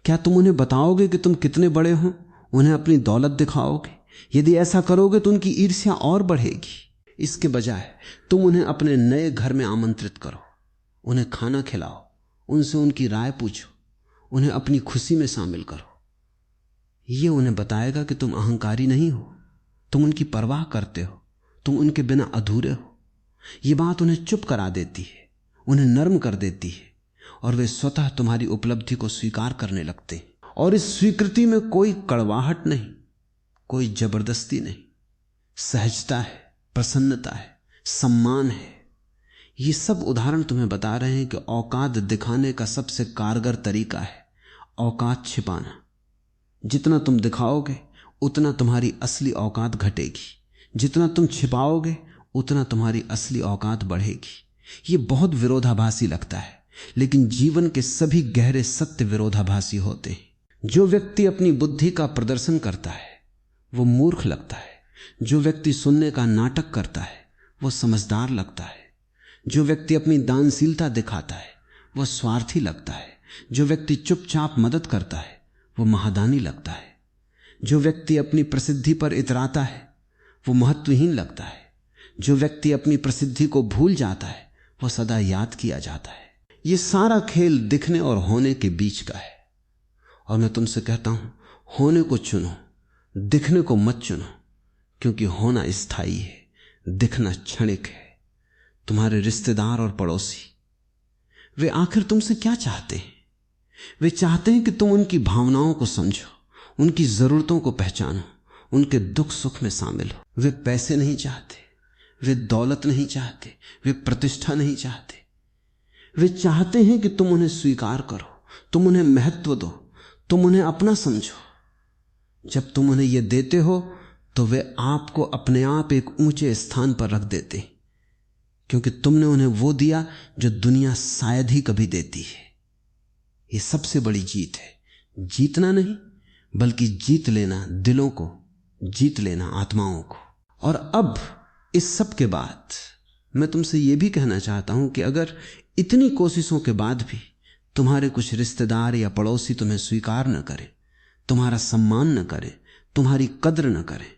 क्या तुम उन्हें बताओगे कि तुम कितने बड़े हो, उन्हें अपनी दौलत दिखाओगे? यदि ऐसा करोगे तो उनकी ईर्ष्या और बढ़ेगी। इसके बजाय तुम उन्हें अपने नए घर में आमंत्रित करो, उन्हें खाना खिलाओ, उनसे उनकी राय पूछो, उन्हें अपनी खुशी में शामिल करो। यह उन्हें बताएगा कि तुम अहंकारी नहीं हो, तुम उनकी परवाह करते हो, तुम उनके बिना अधूरे हो। यह बात उन्हें चुप करा देती है, उन्हें नर्म कर देती है और वे स्वतः तुम्हारी उपलब्धि को स्वीकार करने लगते हैं। और इस स्वीकृति में कोई कड़वाहट नहीं, कोई जबरदस्ती नहीं, सहजता है, प्रसन्नता है, सम्मान है। ये सब उदाहरण तुम्हें बता रहे हैं कि औकात दिखाने का सबसे कारगर तरीका है औकात छिपाना। जितना तुम दिखाओगे उतना तुम्हारी असली औकात घटेगी, जितना तुम छिपाओगे उतना तुम्हारी असली औकात बढ़ेगी। ये बहुत विरोधाभासी लगता है, लेकिन जीवन के सभी गहरे सत्य विरोधाभासी होते हैं। जो व्यक्ति अपनी बुद्धि का प्रदर्शन करता है वो मूर्ख लगता है, जो व्यक्ति सुनने का नाटक करता है वो समझदार लगता है, जो व्यक्ति अपनी दानशीलता दिखाता है वो स्वार्थी लगता है, जो व्यक्ति चुपचाप मदद करता है वो महादानी लगता है, जो व्यक्ति अपनी प्रसिद्धि पर इतराता है वो महत्वहीन लगता है, जो व्यक्ति अपनी प्रसिद्धि को भूल जाता है वो सदा याद किया जाता है। ये सारा खेल दिखने और होने के बीच का है। और मैं तुमसे कहता हूं, होने को चुनो, दिखने को मत चुनो, क्योंकि होना स्थायी है, दिखना क्षणिक है। तुम्हारे रिश्तेदार और पड़ोसी, वे आखिर तुमसे क्या चाहते हैं? वे चाहते हैं कि तुम उनकी भावनाओं को समझो, उनकी जरूरतों को पहचानो, उनके दुख सुख में शामिल हो। वे पैसे नहीं चाहते, वे दौलत नहीं चाहते, वे प्रतिष्ठा नहीं चाहते। वे चाहते हैं कि तुम उन्हें स्वीकार करो, तुम उन्हें महत्व दो, तुम उन्हें अपना समझो। जब तुम उन्हें यह देते हो तो वे आपको अपने आप एक ऊंचे स्थान पर रख देते, क्योंकि तुमने उन्हें वो दिया जो दुनिया शायद ही कभी देती है। ये सबसे बड़ी जीत है, जीतना नहीं बल्कि जीत लेना, दिलों को जीत लेना, आत्माओं को। और अब इस सब के बाद मैं तुमसे यह भी कहना चाहता हूं कि अगर इतनी कोशिशों के बाद भी तुम्हारे कुछ रिश्तेदार या पड़ोसी तुम्हें स्वीकार न करें, तुम्हारा सम्मान न करें, तुम्हारी कद्र न करें,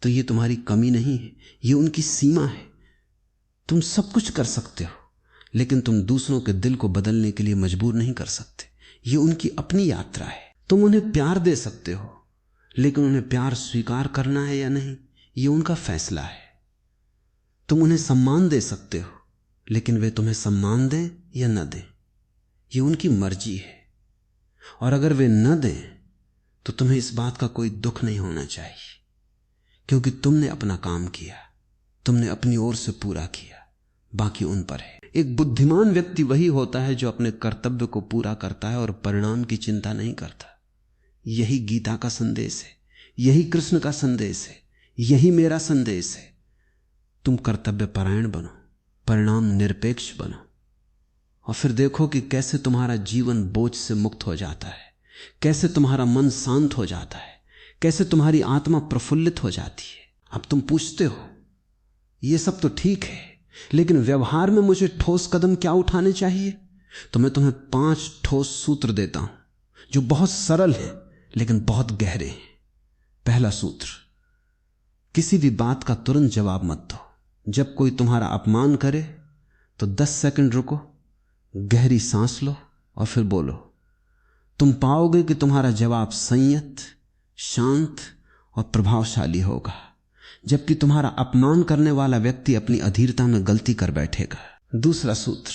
तो ये तुम्हारी कमी नहीं है, ये उनकी सीमा है। तुम सब कुछ कर सकते हो, लेकिन तुम दूसरों के दिल को बदलने के लिए मजबूर नहीं कर सकते। ये उनकी अपनी यात्रा है। तुम उन्हें प्यार दे सकते हो, लेकिन उन्हें प्यार स्वीकार करना है या नहीं ये उनका फैसला है। तुम उन्हें सम्मान दे सकते हो, लेकिन वे तुम्हें सम्मान दें या न दें ये उनकी मर्जी है। और अगर वे न दें तो तुम्हें इस बात का कोई दुख नहीं होना चाहिए, क्योंकि तुमने अपना काम किया, तुमने अपनी ओर से पूरा किया, बाकी उन पर है। एक बुद्धिमान व्यक्ति वही होता है जो अपने कर्तव्य को पूरा करता है और परिणाम की चिंता नहीं करता। यही गीता का संदेश है, यही कृष्ण का संदेश है, यही मेरा संदेश है। तुम कर्तव्य परायण बनो, परिणाम निरपेक्ष बनो, और फिर देखो कि कैसे तुम्हारा जीवन बोझ से मुक्त हो जाता है, कैसे तुम्हारा मन शांत हो जाता है, कैसे तुम्हारी आत्मा प्रफुल्लित हो जाती है। अब तुम पूछते हो ये सब तो ठीक है, लेकिन व्यवहार में मुझे ठोस कदम क्या उठाने चाहिए? तो मैं तुम्हें 5 ठोस सूत्र देता हूं जो बहुत सरल है लेकिन बहुत गहरे हैं। पहला सूत्र, किसी भी बात का तुरंत जवाब मत दो। जब कोई तुम्हारा अपमान करे तो 10 सेकंड रुको, गहरी सांस लो और फिर बोलो। तुम पाओगे कि तुम्हारा जवाब संयत, शांत और प्रभावशाली होगा, जबकि तुम्हारा अपमान करने वाला व्यक्ति अपनी अधीरता में गलती कर बैठेगा। दूसरा सूत्र,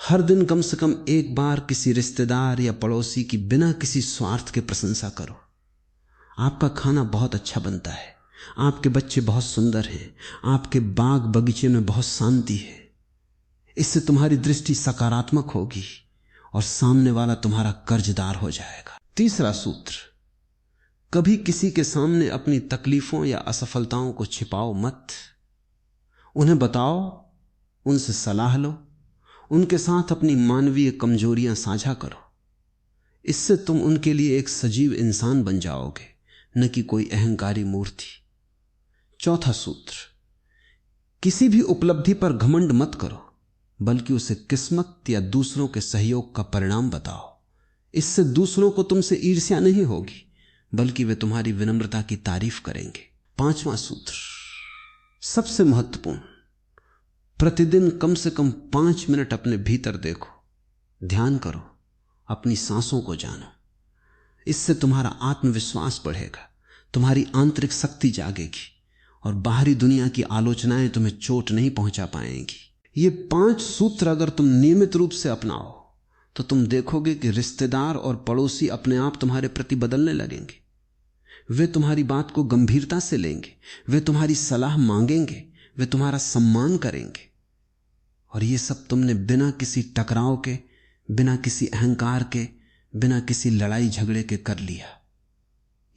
हर दिन कम से कम एक बार किसी रिश्तेदार या पड़ोसी की बिना किसी स्वार्थ के प्रशंसा करो। आपका खाना बहुत अच्छा बनता है, आपके बच्चे बहुत सुंदर हैं, आपके बाग बगीचे में बहुत शांति है। इससे तुम्हारी दृष्टि सकारात्मक होगी और सामने वाला तुम्हारा कर्जदार हो जाएगा। तीसरा सूत्र, कभी किसी के सामने अपनी तकलीफों या असफलताओं को छिपाओ मत। उन्हें बताओ, उनसे सलाह लो, उनके साथ अपनी मानवीय कमजोरियां साझा करो। इससे तुम उनके लिए एक सजीव इंसान बन जाओगे, न कि कोई अहंकारी मूर्ति। चौथा सूत्र, किसी भी उपलब्धि पर घमंड मत करो, बल्कि उसे किस्मत या दूसरों के सहयोग का परिणाम बताओ। इससे दूसरों को तुमसे ईर्ष्या नहीं होगी, बल्कि वे तुम्हारी विनम्रता की तारीफ करेंगे। पांचवा सूत्र, सबसे महत्वपूर्ण, प्रतिदिन कम से कम 5 मिनट अपने भीतर देखो, ध्यान करो, अपनी सांसों को जानो। इससे तुम्हारा आत्मविश्वास बढ़ेगा, तुम्हारी आंतरिक शक्ति जागेगी और बाहरी दुनिया की आलोचनाएं तुम्हें चोट नहीं पहुंचा पाएंगी। ये 5 सूत्र अगर तुम नियमित रूप से अपनाओ तो तुम देखोगे कि रिश्तेदार और पड़ोसी अपने आप तुम्हारे प्रति बदलने लगेंगे। वे तुम्हारी बात को गंभीरता से लेंगे, वे तुम्हारी सलाह मांगेंगे, वे तुम्हारा सम्मान करेंगे। और ये सब तुमने बिना किसी टकराव के, बिना किसी अहंकार के, बिना किसी लड़ाई झगड़े के कर लिया।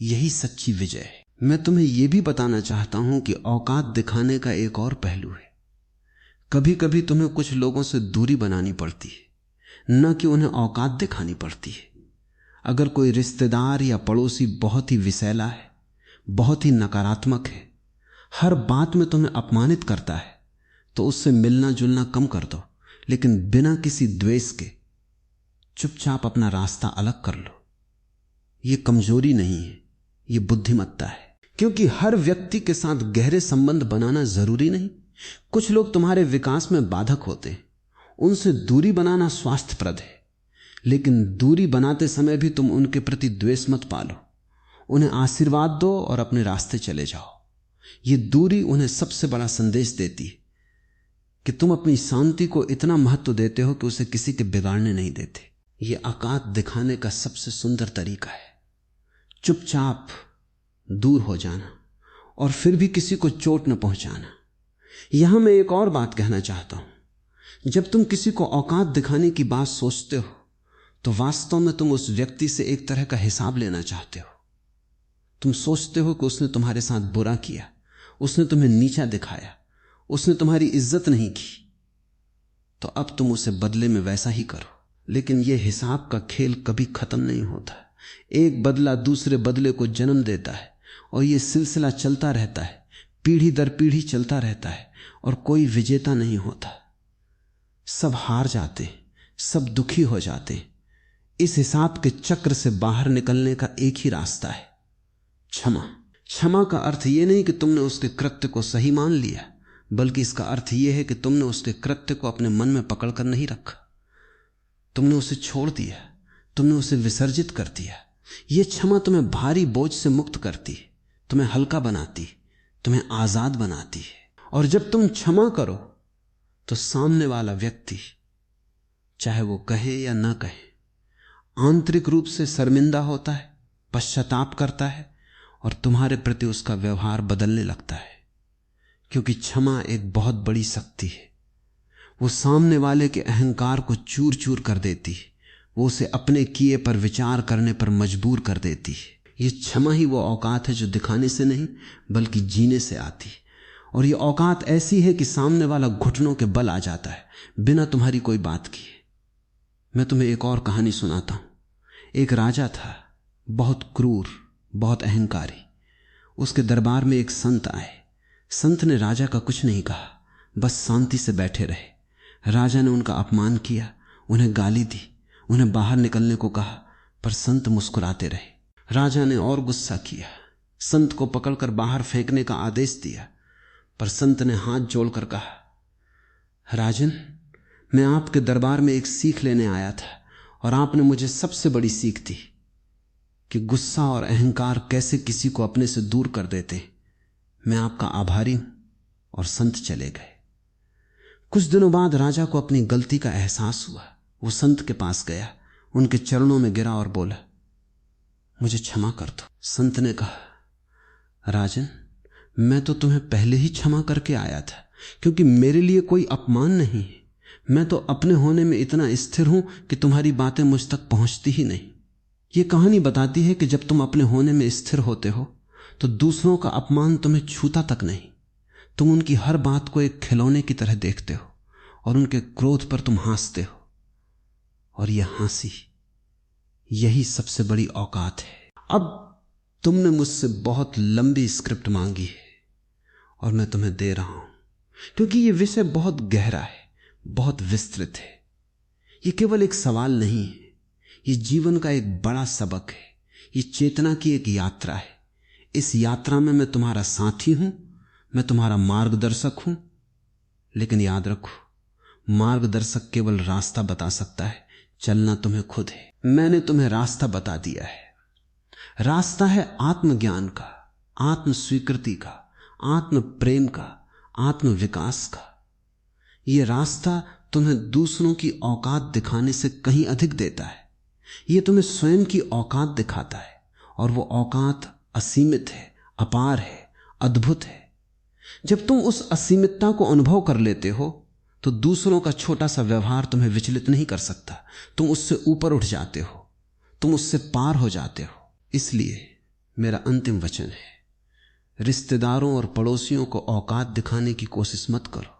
यही सच्ची विजय है। मैं तुम्हें यह भी बताना चाहता हूं कि औकात दिखाने का एक और पहलू है। कभी कभी तुम्हें कुछ लोगों से दूरी बनानी पड़ती है, न कि उन्हें औकात दिखानी पड़ती है। अगर कोई रिश्तेदार या पड़ोसी बहुत ही विषैला है, बहुत ही नकारात्मक है, हर बात में तुम्हें अपमानित करता है, तो उससे मिलना जुलना कम कर दो, लेकिन बिना किसी द्वेष के चुपचाप अपना रास्ता अलग कर लो। यह कमजोरी नहीं है, यह बुद्धिमत्ता है। क्योंकि हर व्यक्ति के साथ गहरे संबंध बनाना जरूरी नहीं। कुछ लोग तुम्हारे विकास में बाधक होते हैं, उनसे दूरी बनाना स्वास्थ्यप्रद है, लेकिन दूरी बनाते समय भी तुम उनके प्रति द्वेष मत पालो। उन्हें आशीर्वाद दो और अपने रास्ते चले जाओ। यह दूरी उन्हें सबसे बड़ा संदेश देती है कि तुम अपनी शांति को इतना महत्व देते हो कि उसे किसी के बिगाड़ने नहीं देते। यह औकात दिखाने का सबसे सुंदर तरीका है, चुपचाप दूर हो जाना और फिर भी किसी को चोट न पहुंचाना। यहां मैं एक और बात कहना चाहता हूं। जब तुम किसी को औकात दिखाने की बात सोचते हो तो वास्तव में तुम उस व्यक्ति से एक तरह का हिसाब लेना चाहते हो। तुम सोचते हो कि उसने तुम्हारे साथ बुरा किया, उसने तुम्हें नीचा दिखाया, उसने तुम्हारी इज्जत नहीं की, तो अब तुम उसे बदले में वैसा ही करो। लेकिन यह हिसाब का खेल कभी खत्म नहीं होता। एक बदला दूसरे बदले को जन्म देता है और यह सिलसिला चलता रहता है, पीढ़ी दर पीढ़ी चलता रहता है और कोई विजेता नहीं होता। सब हार जाते, सब दुखी हो जाते। इस हिसाब के चक्र से बाहर निकलने का एक ही रास्ता है, क्षमा। क्षमा का अर्थ यह नहीं कि तुमने उसके कृत्य को सही मान लिया, बल्कि इसका अर्थ यह है कि तुमने उसके कृत्य को अपने मन में पकड़कर नहीं रखा। तुमने उसे छोड़ दिया, तुमने उसे विसर्जित कर दिया। यह क्षमा तुम्हें भारी बोझ से मुक्त करती है, तुम्हें हल्का बनाती, तुम्हें आजाद बनाती है। और जब तुम क्षमा करो तो सामने वाला व्यक्ति, चाहे वो कहे या ना कहे, आंतरिक रूप से शर्मिंदा होता है, पश्चाताप करता है और तुम्हारे प्रति उसका व्यवहार बदलने लगता है। क्योंकि क्षमा एक बहुत बड़ी शक्ति है। वो सामने वाले के अहंकार को चूर चूर कर देती है, वो उसे अपने किए पर विचार करने पर मजबूर कर देती है। ये क्षमा ही वो औकात है जो दिखाने से नहीं बल्कि जीने से आती है। और ये औकात ऐसी है कि सामने वाला घुटनों के बल आ जाता है बिना तुम्हारी कोई बात किए। मैं तुम्हें एक और कहानी सुनाता हूं। एक राजा था, बहुत क्रूर, बहुत अहंकारी। उसके दरबार में एक संत आए। संत ने राजा का कुछ नहीं कहा, बस शांति से बैठे रहे। राजा ने उनका अपमान किया, उन्हें गाली दी, उन्हें बाहर निकलने को कहा, पर संत मुस्कुराते रहे। राजा ने और गुस्सा किया, संत को पकड़कर बाहर फेंकने का आदेश दिया, पर संत ने हाथ जोड़कर कहा, राजन, मैं आपके दरबार में एक सीख लेने आया था और आपने मुझे सबसे बड़ी सीख दी कि गुस्सा और अहंकार कैसे किसी को अपने से दूर कर देते। मैं आपका आभारी हूं। और संत चले गए। कुछ दिनों बाद राजा को अपनी गलती का एहसास हुआ। वो संत के पास गया, उनके चरणों में गिरा और बोला, मुझे क्षमा कर दो। संत ने कहा, राजन, मैं तो तुम्हें पहले ही क्षमा करके आया था, क्योंकि मेरे लिए कोई अपमान नहीं है। मैं तो अपने होने में इतना स्थिर हूं कि तुम्हारी बातें मुझ तक पहुंचती ही नहीं। ये कहानी बताती है कि जब तुम अपने होने में स्थिर होते हो तो दूसरों का अपमान तुम्हें छूता तक नहीं। तुम उनकी हर बात को एक खिलौने की तरह देखते हो और उनके क्रोध पर तुम हंसते हो। और यह हंसी, यही सबसे बड़ी औकात है। अब तुमने मुझसे बहुत लंबी स्क्रिप्ट मांगी है और मैं तुम्हें दे रहा हूं, क्योंकि यह विषय बहुत गहरा है, बहुत विस्तृत है। यह केवल एक सवाल नहीं है, यह जीवन का एक बड़ा सबक है। यह चेतना की एक यात्रा है। इस यात्रा में मैं तुम्हारा साथी हूं, मैं तुम्हारा मार्गदर्शक हूं। लेकिन याद रखो, मार्गदर्शक केवल रास्ता बता सकता है, चलना तुम्हें खुद है। मैंने तुम्हें रास्ता बता दिया है। रास्ता है आत्मज्ञान का, आत्म स्वीकृति का, आत्म प्रेम का, आत्म विकास का। यह रास्ता तुम्हें दूसरों की औकात दिखाने से कहीं अधिक देता है। यह तुम्हें स्वयं की औकात दिखाता है, और वो औकात असीमित है, अपार है, अद्भुत है। जब तुम उस असीमितता को अनुभव कर लेते हो तो दूसरों का छोटा सा व्यवहार तुम्हें विचलित नहीं कर सकता। तुम उससे ऊपर उठ जाते हो, तुम उससे पार हो जाते हो। इसलिए मेरा अंतिम वचन है, रिश्तेदारों और पड़ोसियों को औकात दिखाने की कोशिश मत करो,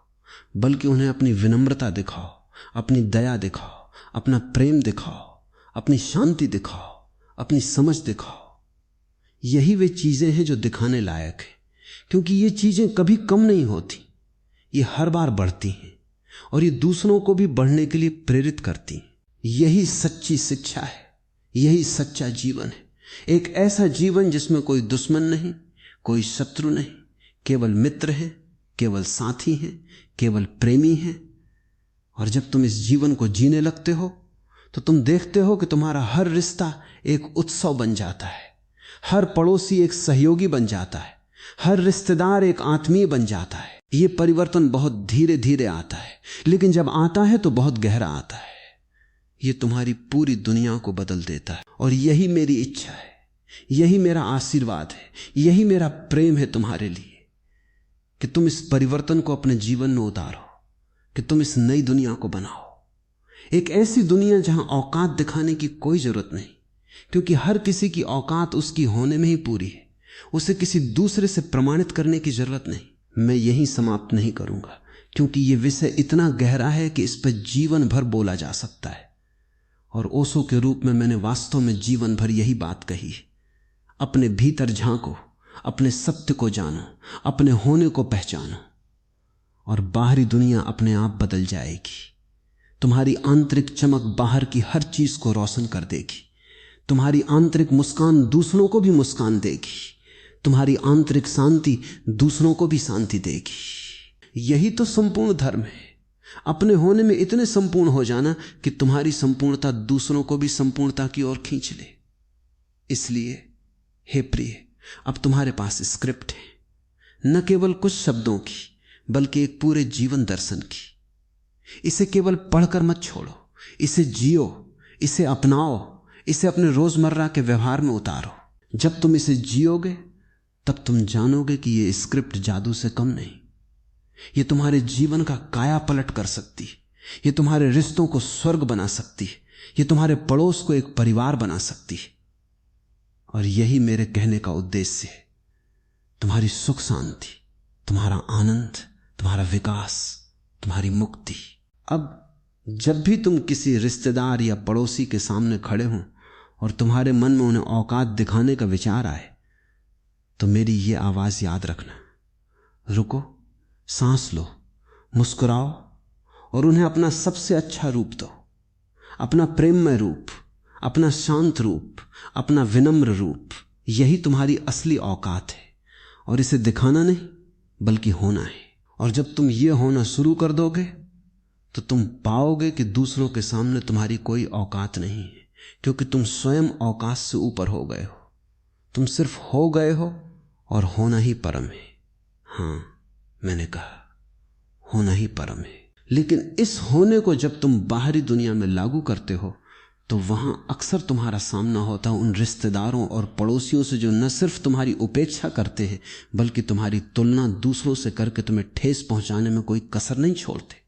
बल्कि उन्हें अपनी विनम्रता दिखाओ, अपनी दया दिखाओ, अपना प्रेम दिखाओ, अपनी शांति दिखाओ, अपनी समझ दिखाओ। यही वे चीजें हैं जो दिखाने लायक हैं, क्योंकि ये चीजें कभी कम नहीं होती, ये हर बार बढ़ती हैं और ये दूसरों को भी बढ़ने के लिए प्रेरित करती हैं। यही सच्ची शिक्षा है, यही सच्चा जीवन है। एक ऐसा जीवन जिसमें कोई दुश्मन नहीं, कोई शत्रु नहीं, केवल मित्र हैं, केवल साथी हैं, केवल प्रेमी हैं। और जब तुम इस जीवन को जीने लगते हो तो तुम देखते हो कि तुम्हारा हर रिश्ता एक उत्सव बन जाता है, हर पड़ोसी एक सहयोगी बन जाता है, हर रिश्तेदार एक आत्मीय बन जाता है। ये परिवर्तन बहुत धीरे धीरे आता है, लेकिन जब आता है तो बहुत गहरा आता है। ये तुम्हारी पूरी दुनिया को बदल देता है। और यही मेरी इच्छा है, यही मेरा आशीर्वाद है, यही मेरा प्रेम है तुम्हारे लिए, कि तुम इस परिवर्तन को अपने जीवन में उतारो, कि तुम इस नई दुनिया को बनाओ। एक ऐसी दुनिया जहां औकात दिखाने की कोई जरूरत नहीं, क्योंकि हर किसी की औकात उसकी होने में ही पूरी है। उसे किसी दूसरे से प्रमाणित करने की जरूरत नहीं। मैं यहीं समाप्त नहीं करूंगा, क्योंकि यह विषय इतना गहरा है कि इस पर जीवन भर बोला जा सकता है। और ओशो के रूप में मैंने वास्तव में जीवन भर यही बात कही है। अपने भीतर झांको, अपने सत्य को जानो, अपने होने को पहचानो, और बाहरी दुनिया अपने आप बदल जाएगी। तुम्हारी आंतरिक चमक बाहर की हर चीज को रोशन कर देगी। तुम्हारी आंतरिक मुस्कान दूसरों को भी मुस्कान देगी। तुम्हारी आंतरिक शांति दूसरों को भी शांति देगी। यही तो संपूर्ण धर्म है, अपने होने में इतने संपूर्ण हो जाना कि तुम्हारी संपूर्णता दूसरों को भी संपूर्णता की ओर खींच ले। इसलिए हे प्रिय, अब तुम्हारे पास स्क्रिप्ट है, न केवल कुछ शब्दों की, बल्कि एक पूरे जीवन दर्शन की। इसे केवल पढ़कर मत छोड़ो, इसे जियो, इसे अपनाओ, इसे अपने रोजमर्रा के व्यवहार में उतारो। जब तुम इसे जियोगे तब तुम जानोगे कि यह स्क्रिप्ट जादू से कम नहीं। यह तुम्हारे जीवन का काया पलट कर सकती है, यह तुम्हारे रिश्तों को स्वर्ग बना सकती है, यह तुम्हारे पड़ोस को एक परिवार बना सकती है। और यही मेरे कहने का उद्देश्य है, तुम्हारी सुख शांति, तुम्हारा आनंद, तुम्हारा विकास, तुम्हारी मुक्ति। अब जब भी तुम किसी रिश्तेदार या पड़ोसी के सामने खड़े हो और तुम्हारे मन में उन्हें औकात दिखाने का विचार आए, तो मेरी ये आवाज याद रखना, रुको, सांस लो, मुस्कुराओ और उन्हें अपना सबसे अच्छा रूप दो, अपना प्रेममय रूप, अपना शांत रूप, अपना विनम्र रूप। यही तुम्हारी असली औकात है। और इसे दिखाना नहीं बल्कि होना है। और जब तुम ये होना शुरू कर दोगे तो तुम पाओगे कि दूसरों के सामने तुम्हारी कोई औकात नहीं है, क्योंकि तुम स्वयं अवकाश से ऊपर हो गए हो। तुम सिर्फ हो गए हो और होना ही परम है। हां, मैंने कहा होना ही परम है। लेकिन इस होने को जब तुम बाहरी दुनिया में लागू करते हो तो वहां अक्सर तुम्हारा सामना होता है उन रिश्तेदारों और पड़ोसियों से जो न सिर्फ तुम्हारी उपेक्षा करते हैं बल्कि तुम्हारी तुलना दूसरों से करके तुम्हें ठेस पहुंचाने में कोई कसर नहीं छोड़ते।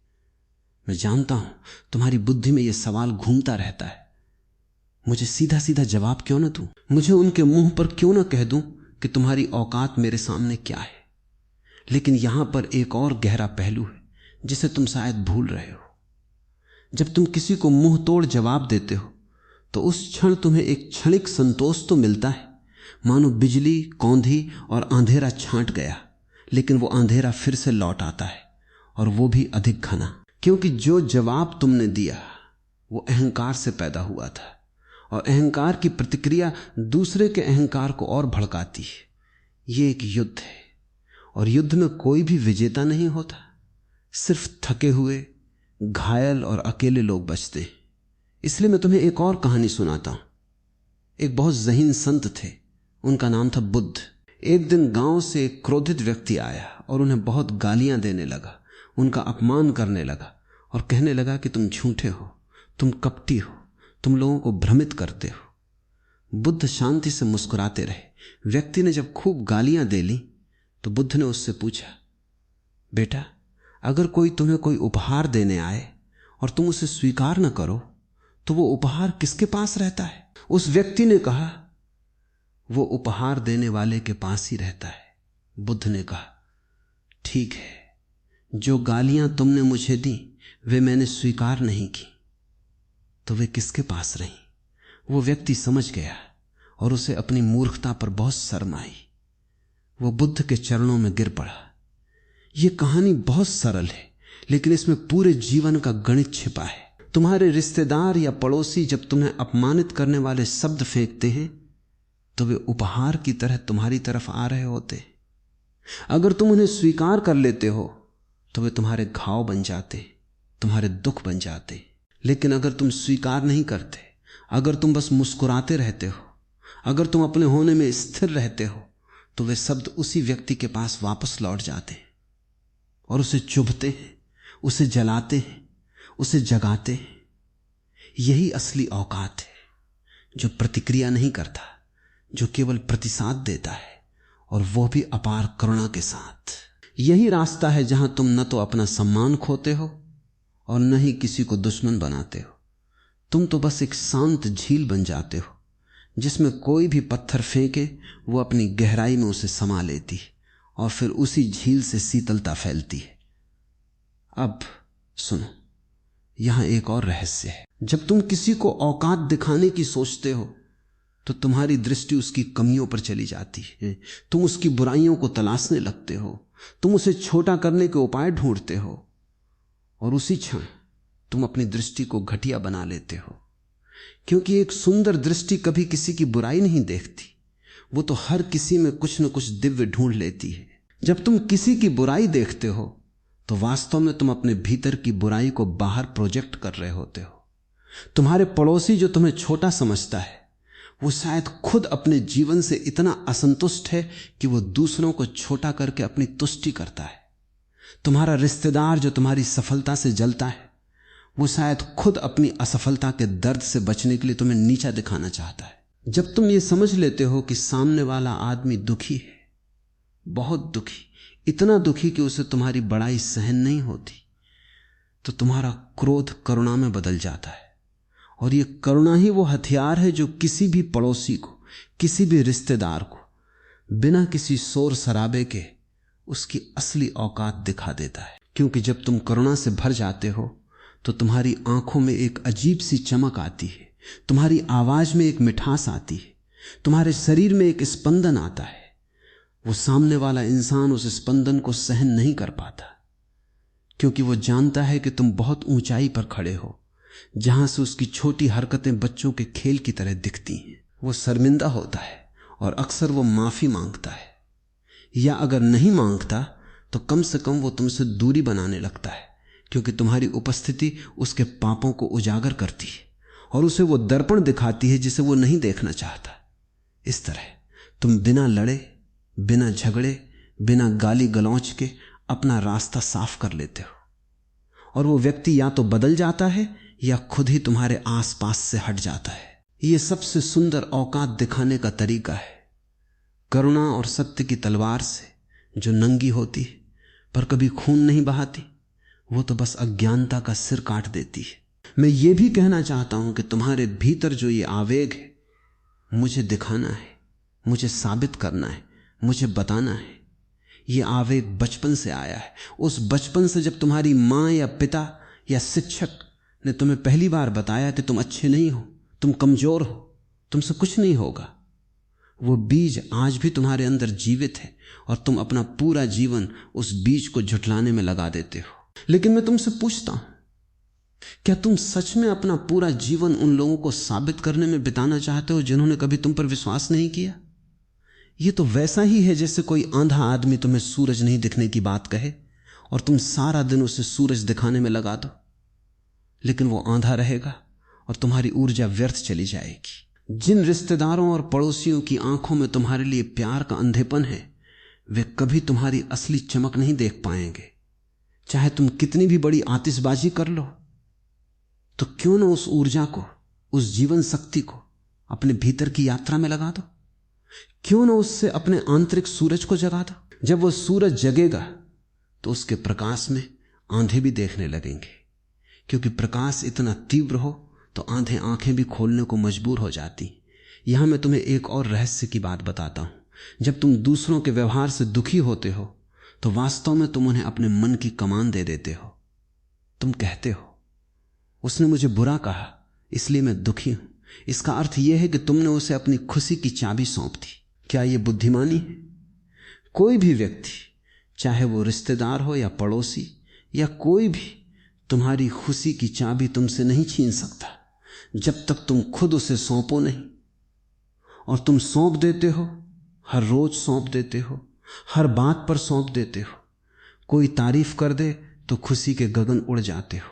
मैं जानता हूं तुम्हारी बुद्धि में यह सवाल घूमता रहता है, मुझे सीधा सीधा जवाब क्यों न दूं, मुझे उनके मुंह पर क्यों न कह दूं कि तुम्हारी औकात मेरे सामने क्या है। लेकिन यहां पर एक और गहरा पहलू है जिसे तुम शायद भूल रहे हो। जब तुम किसी को मुंह तोड़ जवाब देते हो तो उस क्षण तुम्हें एक क्षणिक संतोष तो मिलता है, मानो बिजली कौंधी और अंधेरा छांट गया, लेकिन वो अंधेरा फिर से लौट आता है और वो भी अधिक घना, क्योंकि जो जवाब तुमने दिया वो अहंकार से पैदा हुआ था और अहंकार की प्रतिक्रिया दूसरे के अहंकार को और भड़काती है। ये एक युद्ध है और युद्ध में कोई भी विजेता नहीं होता, सिर्फ थके हुए, घायल और अकेले लोग बचते हैं। इसलिए मैं तुम्हें एक और कहानी सुनाता हूं। एक बहुत ज़हीन संत थे, उनका नाम था बुद्ध। एक दिन गांव से एक क्रोधित व्यक्ति आया और उन्हें बहुत गालियां देने लगा, उनका अपमान करने लगा और कहने लगा कि तुम झूठे हो, तुम कपटी हो, तुम लोगों को भ्रमित करते हो। बुद्ध शांति से मुस्कुराते रहे। व्यक्ति ने जब खूब गालियां दे ली तो बुद्ध ने उससे पूछा, बेटा, अगर कोई तुम्हें कोई उपहार देने आए और तुम उसे स्वीकार न करो तो वो उपहार किसके पास रहता है? उस व्यक्ति ने कहा, वो उपहार देने वाले के पास ही रहता है। बुद्ध ने कहा, ठीक है, जो गालियां तुमने मुझे दी वे मैंने स्वीकार नहीं की, तो वे किसके पास रहीं? वो व्यक्ति समझ गया और उसे अपनी मूर्खता पर बहुत शर्म आई। वो बुद्ध के चरणों में गिर पड़ा। यह कहानी बहुत सरल है, लेकिन इसमें पूरे जीवन का गणित छिपा है। तुम्हारे रिश्तेदार या पड़ोसी जब तुम्हें अपमानित करने वाले शब्द फेंकते हैं तो वे उपहार की तरह तुम्हारी तरफ आ रहे होते। अगर तुम उन्हें स्वीकार कर लेते हो तो वे तुम्हारे घाव बन जाते, तुम्हारे दुख बन जाते। लेकिन अगर तुम स्वीकार नहीं करते, अगर तुम बस मुस्कुराते रहते हो, अगर तुम अपने होने में स्थिर रहते हो, तो वे शब्द उसी व्यक्ति के पास वापस लौट जाते हैं और उसे चुभते हैं, उसे जलाते हैं, उसे जगाते हैं। यही असली औकात है, जो प्रतिक्रिया नहीं करता, जो केवल प्रतिसाद देता है, और वो भी अपार करुणा के साथ। यही रास्ता है जहां तुम न तो अपना सम्मान खोते हो और न ही किसी को दुश्मन बनाते हो। तुम तो बस एक शांत झील बन जाते हो जिसमें कोई भी पत्थर फेंके वो अपनी गहराई में उसे समा लेती है और फिर उसी झील से शीतलता फैलती है। अब सुनो, यहां एक और रहस्य है। जब तुम किसी को औकात दिखाने की सोचते हो तो तुम्हारी दृष्टि उसकी कमियों पर चली जाती है। तुम उसकी बुराइयों को तलाशने लगते हो, तुम उसे छोटा करने के उपाय ढूंढते हो और उसी क्षण तुम अपनी दृष्टि को घटिया बना लेते हो। क्योंकि एक सुंदर दृष्टि कभी किसी की बुराई नहीं देखती, वो तो हर किसी में कुछ न कुछ दिव्य ढूंढ लेती है। जब तुम किसी की बुराई देखते हो तो वास्तव में तुम अपने भीतर की बुराई को बाहर प्रोजेक्ट कर रहे होते हो। तुम्हारे पड़ोसी जो तुम्हें छोटा समझता है वो शायद खुद अपने जीवन से इतना असंतुष्ट है कि वो दूसरों को छोटा करके अपनी तुष्टि करता है। तुम्हारा रिश्तेदार जो तुम्हारी सफलता से जलता है वो शायद खुद अपनी असफलता के दर्द से बचने के लिए तुम्हें नीचा दिखाना चाहता है। जब तुम ये समझ लेते हो कि सामने वाला आदमी दुखी है, बहुत दुखी, इतना दुखी कि उसे तुम्हारी बड़ाई सहन नहीं होती, तो तुम्हारा क्रोध करुणा में बदल जाता है। और ये करुणा ही वो हथियार है जो किसी भी पड़ोसी को, किसी भी रिश्तेदार को बिना किसी शोर शराबे के उसकी असली औकात दिखा देता है। क्योंकि जब तुम करुणा से भर जाते हो तो तुम्हारी आंखों में एक अजीब सी चमक आती है, तुम्हारी आवाज में एक मिठास आती है, तुम्हारे शरीर में एक स्पंदन आता है। वो सामने वाला इंसान उस स्पंदन को सहन नहीं कर पाता, क्योंकि वो जानता है कि तुम बहुत ऊंचाई पर खड़े हो, जहां से उसकी छोटी हरकतें बच्चों के खेल की तरह दिखती हैं। वो शर्मिंदा होता है और अक्सर वो माफी मांगता है, या अगर नहीं मांगता तो कम से कम वो तुमसे दूरी बनाने लगता है, क्योंकि तुम्हारी उपस्थिति उसके पापों को उजागर करती है और उसे वो दर्पण दिखाती है जिसे वो नहीं देखना चाहता। इस तरह तुम बिना लड़े, बिना झगड़े, बिना गाली गलौच के अपना रास्ता साफ कर लेते हो, और वो व्यक्ति या तो बदल जाता है या खुद ही तुम्हारे आसपास से हट जाता है। ये सबसे सुंदर औकात दिखाने का तरीका है। करुणा और सत्य की तलवार से जो नंगी होती है पर कभी खून नहीं बहाती, वो तो बस अज्ञानता का सिर काट देती है। मैं ये भी कहना चाहता हूं कि तुम्हारे भीतर जो ये आवेग है, मुझे दिखाना है, मुझे साबित करना है, मुझे बताना है, ये आवेग बचपन से आया है। उस बचपन से जब तुम्हारी माँ या पिता या शिक्षक ने तुम्हें पहली बार बताया कि तुम अच्छे नहीं हो, तुम कमजोर हो, तुमसे कुछ नहीं होगा, वो बीज आज भी तुम्हारे अंदर जीवित है और तुम अपना पूरा जीवन उस बीज को झुठलाने में लगा देते हो। लेकिन मैं तुमसे पूछता हूं, क्या तुम सच में अपना पूरा जीवन उन लोगों को साबित करने में बिताना चाहते हो जिन्होंने कभी तुम पर विश्वास नहीं किया? ये तो वैसा ही है जैसे कोई आंधा आदमी तुम्हें सूरज नहीं दिखने की बात कहे और तुम सारा दिन उसे सूरज दिखाने में लगा दो, लेकिन वो आंधा रहेगा और तुम्हारी ऊर्जा व्यर्थ चली जाएगी। जिन रिश्तेदारों और पड़ोसियों की आंखों में तुम्हारे लिए प्यार का अंधेपन है, वे कभी तुम्हारी असली चमक नहीं देख पाएंगे। चाहे तुम कितनी भी बड़ी आतिशबाजी कर लो, तो क्यों ना उस ऊर्जा को, उस जीवन शक्ति को अपने भीतर की यात्रा में लगा दो? क्यों ना उससे अपने आंतरिक सूरज को जगा दो? जब वो सूरज जगेगा तो उसके प्रकाश में आंधे भी देखने लगेंगे, क्योंकि प्रकाश इतना तीव्र हो तो आंधे आंखें भी खोलने को मजबूर हो जाती। यहां मैं तुम्हें एक और रहस्य की बात बताता हूं। जब तुम दूसरों के व्यवहार से दुखी होते हो तो वास्तव में तुम उन्हें अपने मन की कमान दे देते हो। तुम कहते हो, उसने मुझे बुरा कहा इसलिए मैं दुखी हूं। इसका अर्थ यह है कि तुमने उसे अपनी खुशी की चाबी सौंप दी। क्या यह बुद्धिमानी है? कोई भी व्यक्ति, चाहे वो रिश्तेदार हो या पड़ोसी या कोई भी, तुम्हारी खुशी की चाबी तुमसे नहीं छीन सकता जब तक तुम खुद उसे सौंपो नहीं। और तुम सौंप देते हो, हर रोज सौंप देते हो, हर बात पर सौंप देते हो। कोई तारीफ कर दे तो खुशी के गगन उड़ जाते हो,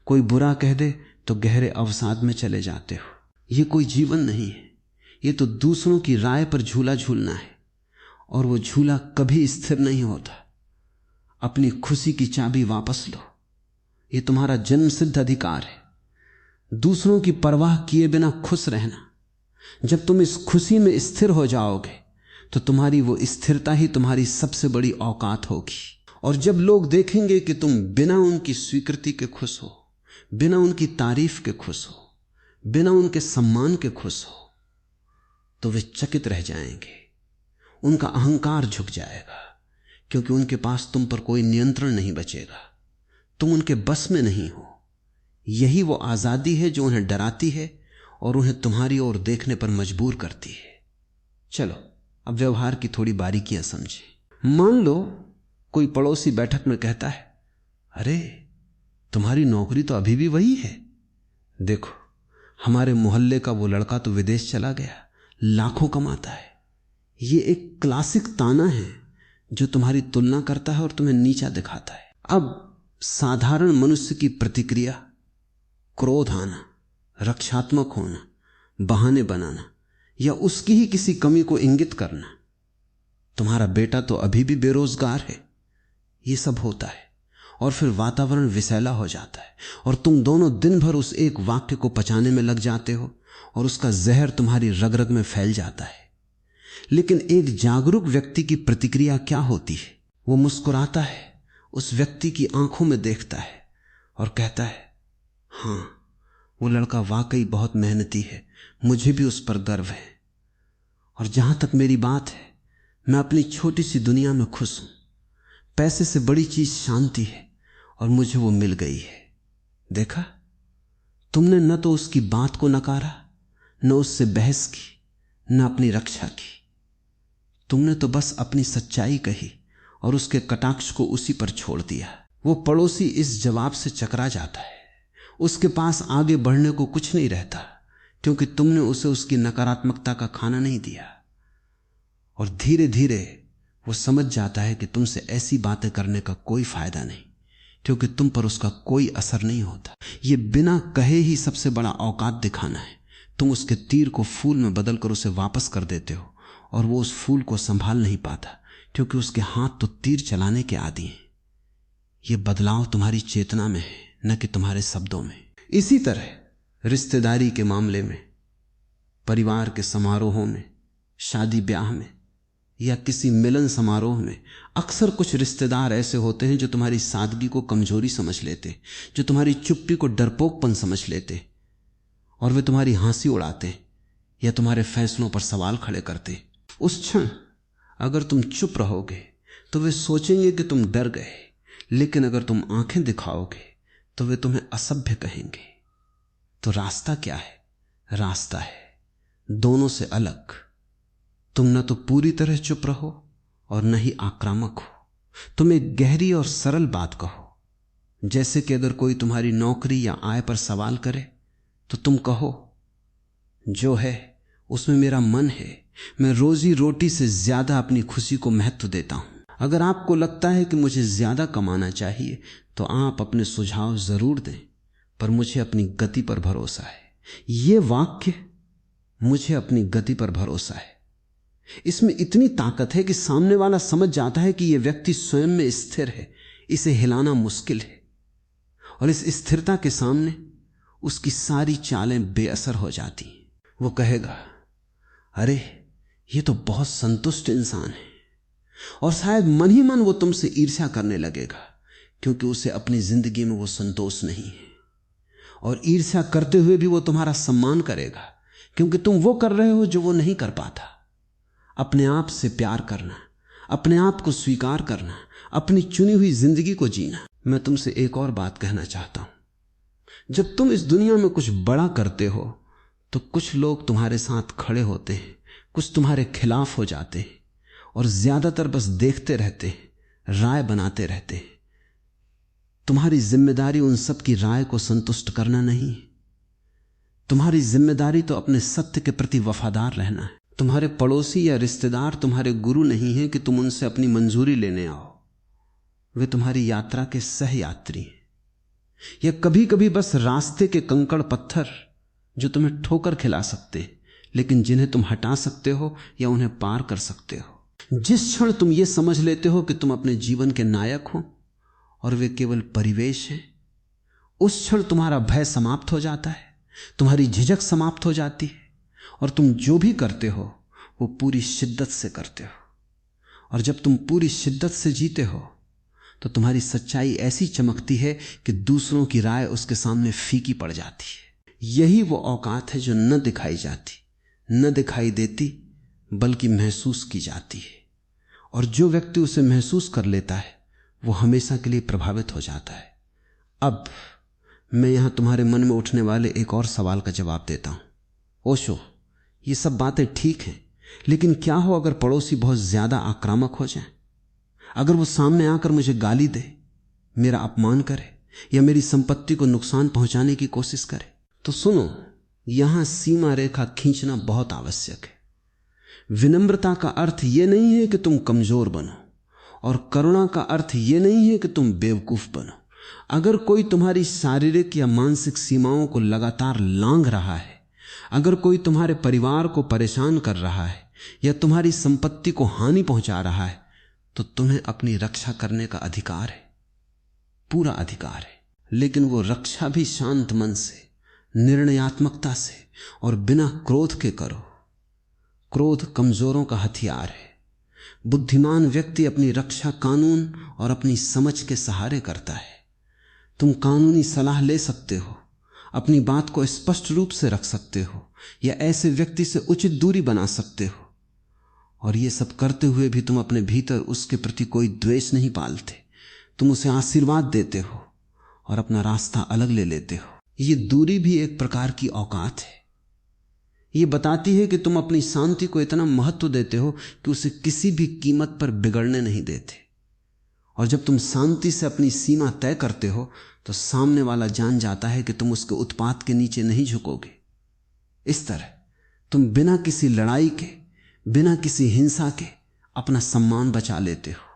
कोई बुरा कह दे तो गहरे अवसाद में चले जाते हो। ये कोई जीवन नहीं है, ये तो दूसरों की राय पर झूला झूलना है, और वो झूला कभी स्थिर नहीं होता। अपनी खुशी की चाबी वापस लो, ये तुम्हारा जन्म सिद्ध अधिकार है। दूसरों की परवाह किए बिना खुश रहना। जब तुम इस खुशी में स्थिर हो जाओगे तो तुम्हारी वो स्थिरता ही तुम्हारी सबसे बड़ी औकात होगी। और जब लोग देखेंगे कि तुम बिना उनकी स्वीकृति के खुश हो, बिना उनकी तारीफ के खुश हो, बिना उनके सम्मान के खुश हो, तो वे चकित रह जाएंगे। उनका अहंकार झुक जाएगा, क्योंकि उनके पास तुम पर कोई नियंत्रण नहीं बचेगा। तुम उनके बस में नहीं हो। यही वो आजादी है जो उन्हें डराती है और उन्हें तुम्हारी ओर देखने पर मजबूर करती है। चलो अब व्यवहार की थोड़ी बारीकियां समझें। मान लो कोई पड़ोसी बैठक में कहता है, अरे तुम्हारी नौकरी तो अभी भी वही है, देखो हमारे मोहल्ले का वो लड़का तो विदेश चला गया, लाखों कमाता है। ये एक क्लासिक ताना है जो तुम्हारी तुलना करता है और तुम्हें नीचा दिखाता है। अब साधारण मनुष्य की प्रतिक्रिया, क्रोध आना, रक्षात्मक होना, बहाने बनाना या उसकी ही किसी कमी को इंगित करना, तुम्हारा बेटा तो अभी भी बेरोजगार है, ये सब होता है। और फिर वातावरण विषैला हो जाता है और तुम दोनों दिन भर उस एक वाक्य को पचाने में लग जाते हो और उसका जहर तुम्हारी रग रग में फैल जाता है। लेकिन एक जागरूक व्यक्ति की प्रतिक्रिया क्या होती है? वो मुस्कुराता है, उस व्यक्ति की आंखों में देखता है और कहता है, हां वो लड़का वाकई बहुत मेहनती है, मुझे भी उस पर गर्व है। और जहां तक मेरी बात है, मैं अपनी छोटी सी दुनिया में खुश हूं। पैसे से बड़ी चीज शांति है और मुझे वो मिल गई है। देखा, तुमने न तो उसकी बात को नकारा, न उससे बहस की, न अपनी रक्षा की। तुमने तो बस अपनी सच्चाई कही और उसके कटाक्ष को उसी पर छोड़ दिया। वो पड़ोसी इस जवाब से चकरा जाता है। उसके पास आगे बढ़ने को कुछ नहीं रहता, क्योंकि तुमने उसे उसकी नकारात्मकता का खाना नहीं दिया। और धीरे धीरे वो समझ जाता है कि तुमसे ऐसी बातें करने का कोई फायदा नहीं, क्योंकि तुम पर उसका कोई असर नहीं होता। ये बिना कहे ही सबसे बड़ा औकात दिखाना है। तुम उसके तीर को फूल में बदलकर उसे वापस कर देते हो और वो उस फूल को संभाल नहीं पाता, क्योंकि उसके हाथ तो तीर चलाने के आदी हैं। ये बदलाव तुम्हारी चेतना में है, न कि तुम्हारे शब्दों में। इसी तरह रिश्तेदारी के मामले में, परिवार के समारोहों में, शादी ब्याह में या किसी मिलन समारोह में अक्सर कुछ रिश्तेदार ऐसे होते हैं जो तुम्हारी सादगी को कमजोरी समझ लेते, जो तुम्हारी चुप्पी को डरपोकपन समझ लेते, और वे तुम्हारी हंसी उड़ाते या तुम्हारे फैसलों पर सवाल खड़े करते। उस क्षण अगर तुम चुप रहोगे तो वे सोचेंगे कि तुम डर गए, लेकिन अगर तुम आंखें दिखाओगे तो वे तुम्हें असभ्य कहेंगे। तो रास्ता क्या है? रास्ता है दोनों से अलग। तुम न तो पूरी तरह चुप रहो और न ही आक्रामक हो। तुम एक गहरी और सरल बात कहो, जैसे कि अगर कोई तुम्हारी नौकरी या आय पर सवाल करे तो तुम कहो, जो है उसमें मेरा मन है, मैं रोजी रोटी से ज्यादा अपनी खुशी को महत्व देता हूं। अगर आपको लगता है कि मुझे ज्यादा कमाना चाहिए तो आप अपने सुझाव जरूर दें, पर मुझे अपनी गति पर भरोसा है। ये वाक्य, मुझे अपनी गति पर भरोसा है, इसमें इतनी ताकत है कि सामने वाला समझ जाता है कि यह व्यक्ति स्वयं में स्थिर है, इसे हिलाना मुश्किल है, और इस स्थिरता के सामने उसकी सारी चालें बेअसर हो जाती। वो कहेगा, अरे ये तो बहुत संतुष्ट इंसान है, और शायद मन ही मन वो तुमसे ईर्ष्या करने लगेगा, क्योंकि उसे अपनी जिंदगी में वो संतोष नहीं है। और ईर्ष्या करते हुए भी वो तुम्हारा सम्मान करेगा, क्योंकि तुम वो कर रहे हो जो वो नहीं कर पाता। अपने आप से प्यार करना, अपने आप को स्वीकार करना, अपनी चुनी हुई जिंदगी को जीना। मैं तुमसे एक और बात कहना चाहता हूं, जब तुम इस दुनिया में कुछ बड़ा करते हो तो कुछ लोग तुम्हारे साथ खड़े होते हैं, कुछ तुम्हारे खिलाफ हो जाते हैं, और ज्यादातर बस देखते रहते हैं, राय बनाते रहते हैं। तुम्हारी जिम्मेदारी उन सब की राय को संतुष्ट करना नहीं, तुम्हारी जिम्मेदारी तो अपने सत्य के प्रति वफादार रहना है। तुम्हारे पड़ोसी या रिश्तेदार तुम्हारे गुरु नहीं हैं कि तुम उनसे अपनी मंजूरी लेने आओ। वे तुम्हारी यात्रा के सह यात्री हैं, या कभी कभी बस रास्ते के कंकड़ पत्थर जो तुम्हें ठोकर खिला सकते, लेकिन जिन्हें तुम हटा सकते हो या उन्हें पार कर सकते हो। जिस क्षण तुम ये समझ लेते हो कि तुम अपने जीवन के नायक हो और वे केवल परिवेश हैं, उस क्षण तुम्हारा भय समाप्त हो जाता है, तुम्हारी झिझक समाप्त हो जाती है, और तुम जो भी करते हो वो पूरी शिद्दत से करते हो। और जब तुम पूरी शिद्दत से जीते हो तो तुम्हारी सच्चाई ऐसी चमकती है कि दूसरों की राय उसके सामने फीकी पड़ जाती है। यही वो औकात है जो न दिखाई जाती, न दिखाई देती, बल्कि महसूस की जाती है। और जो व्यक्ति उसे महसूस कर लेता है वो हमेशा के लिए प्रभावित हो जाता है। अब मैं यहां तुम्हारे मन में उठने वाले एक और सवाल का जवाब देता हूं। ओशो, ये सब बातें ठीक हैं, लेकिन क्या हो अगर पड़ोसी बहुत ज्यादा आक्रामक हो जाए? अगर वो सामने आकर मुझे गाली दे, मेरा अपमान करे, या मेरी संपत्ति को नुकसान पहुंचाने की कोशिश करे? तो सुनो, यहां सीमा रेखा खींचना बहुत आवश्यक है। विनम्रता का अर्थ यह नहीं है कि तुम कमजोर बनो, और करुणा का अर्थ यह नहीं है कि तुम बेवकूफ बनो। अगर कोई तुम्हारी शारीरिक या मानसिक सीमाओं को लगातार लांघ रहा है, अगर कोई तुम्हारे परिवार को परेशान कर रहा है या तुम्हारी संपत्ति को हानि पहुंचा रहा है, तो तुम्हें अपनी रक्षा करने का अधिकार है, पूरा अधिकार है। लेकिन वो रक्षा भी शांत मन से, निर्णयात्मकता से और बिना क्रोध के करो। क्रोध कमजोरों का हथियार है। बुद्धिमान व्यक्ति अपनी रक्षा कानून और अपनी समझ के सहारे करता है। तुम कानूनी सलाह ले सकते हो, अपनी बात को स्पष्ट रूप से रख सकते हो, या ऐसे व्यक्ति से उचित दूरी बना सकते हो, और ये सब करते हुए भी तुम अपने भीतर उसके प्रति कोई द्वेष नहीं पालते। तुम उसे आशीर्वाद देते हो और अपना रास्ता अलग ले लेते हो। ये दूरी भी एक प्रकार की औकात है। ये बताती है कि तुम अपनी शांति को इतना महत्व देते हो कि उसे किसी भी कीमत पर बिगड़ने नहीं देते। और जब तुम शांति से अपनी सीमा तय करते हो तो सामने वाला जान जाता है कि तुम उसके उत्पात के नीचे नहीं झुकोगे। इस तरह तुम बिना किसी लड़ाई के, बिना किसी हिंसा के अपना सम्मान बचा लेते हो।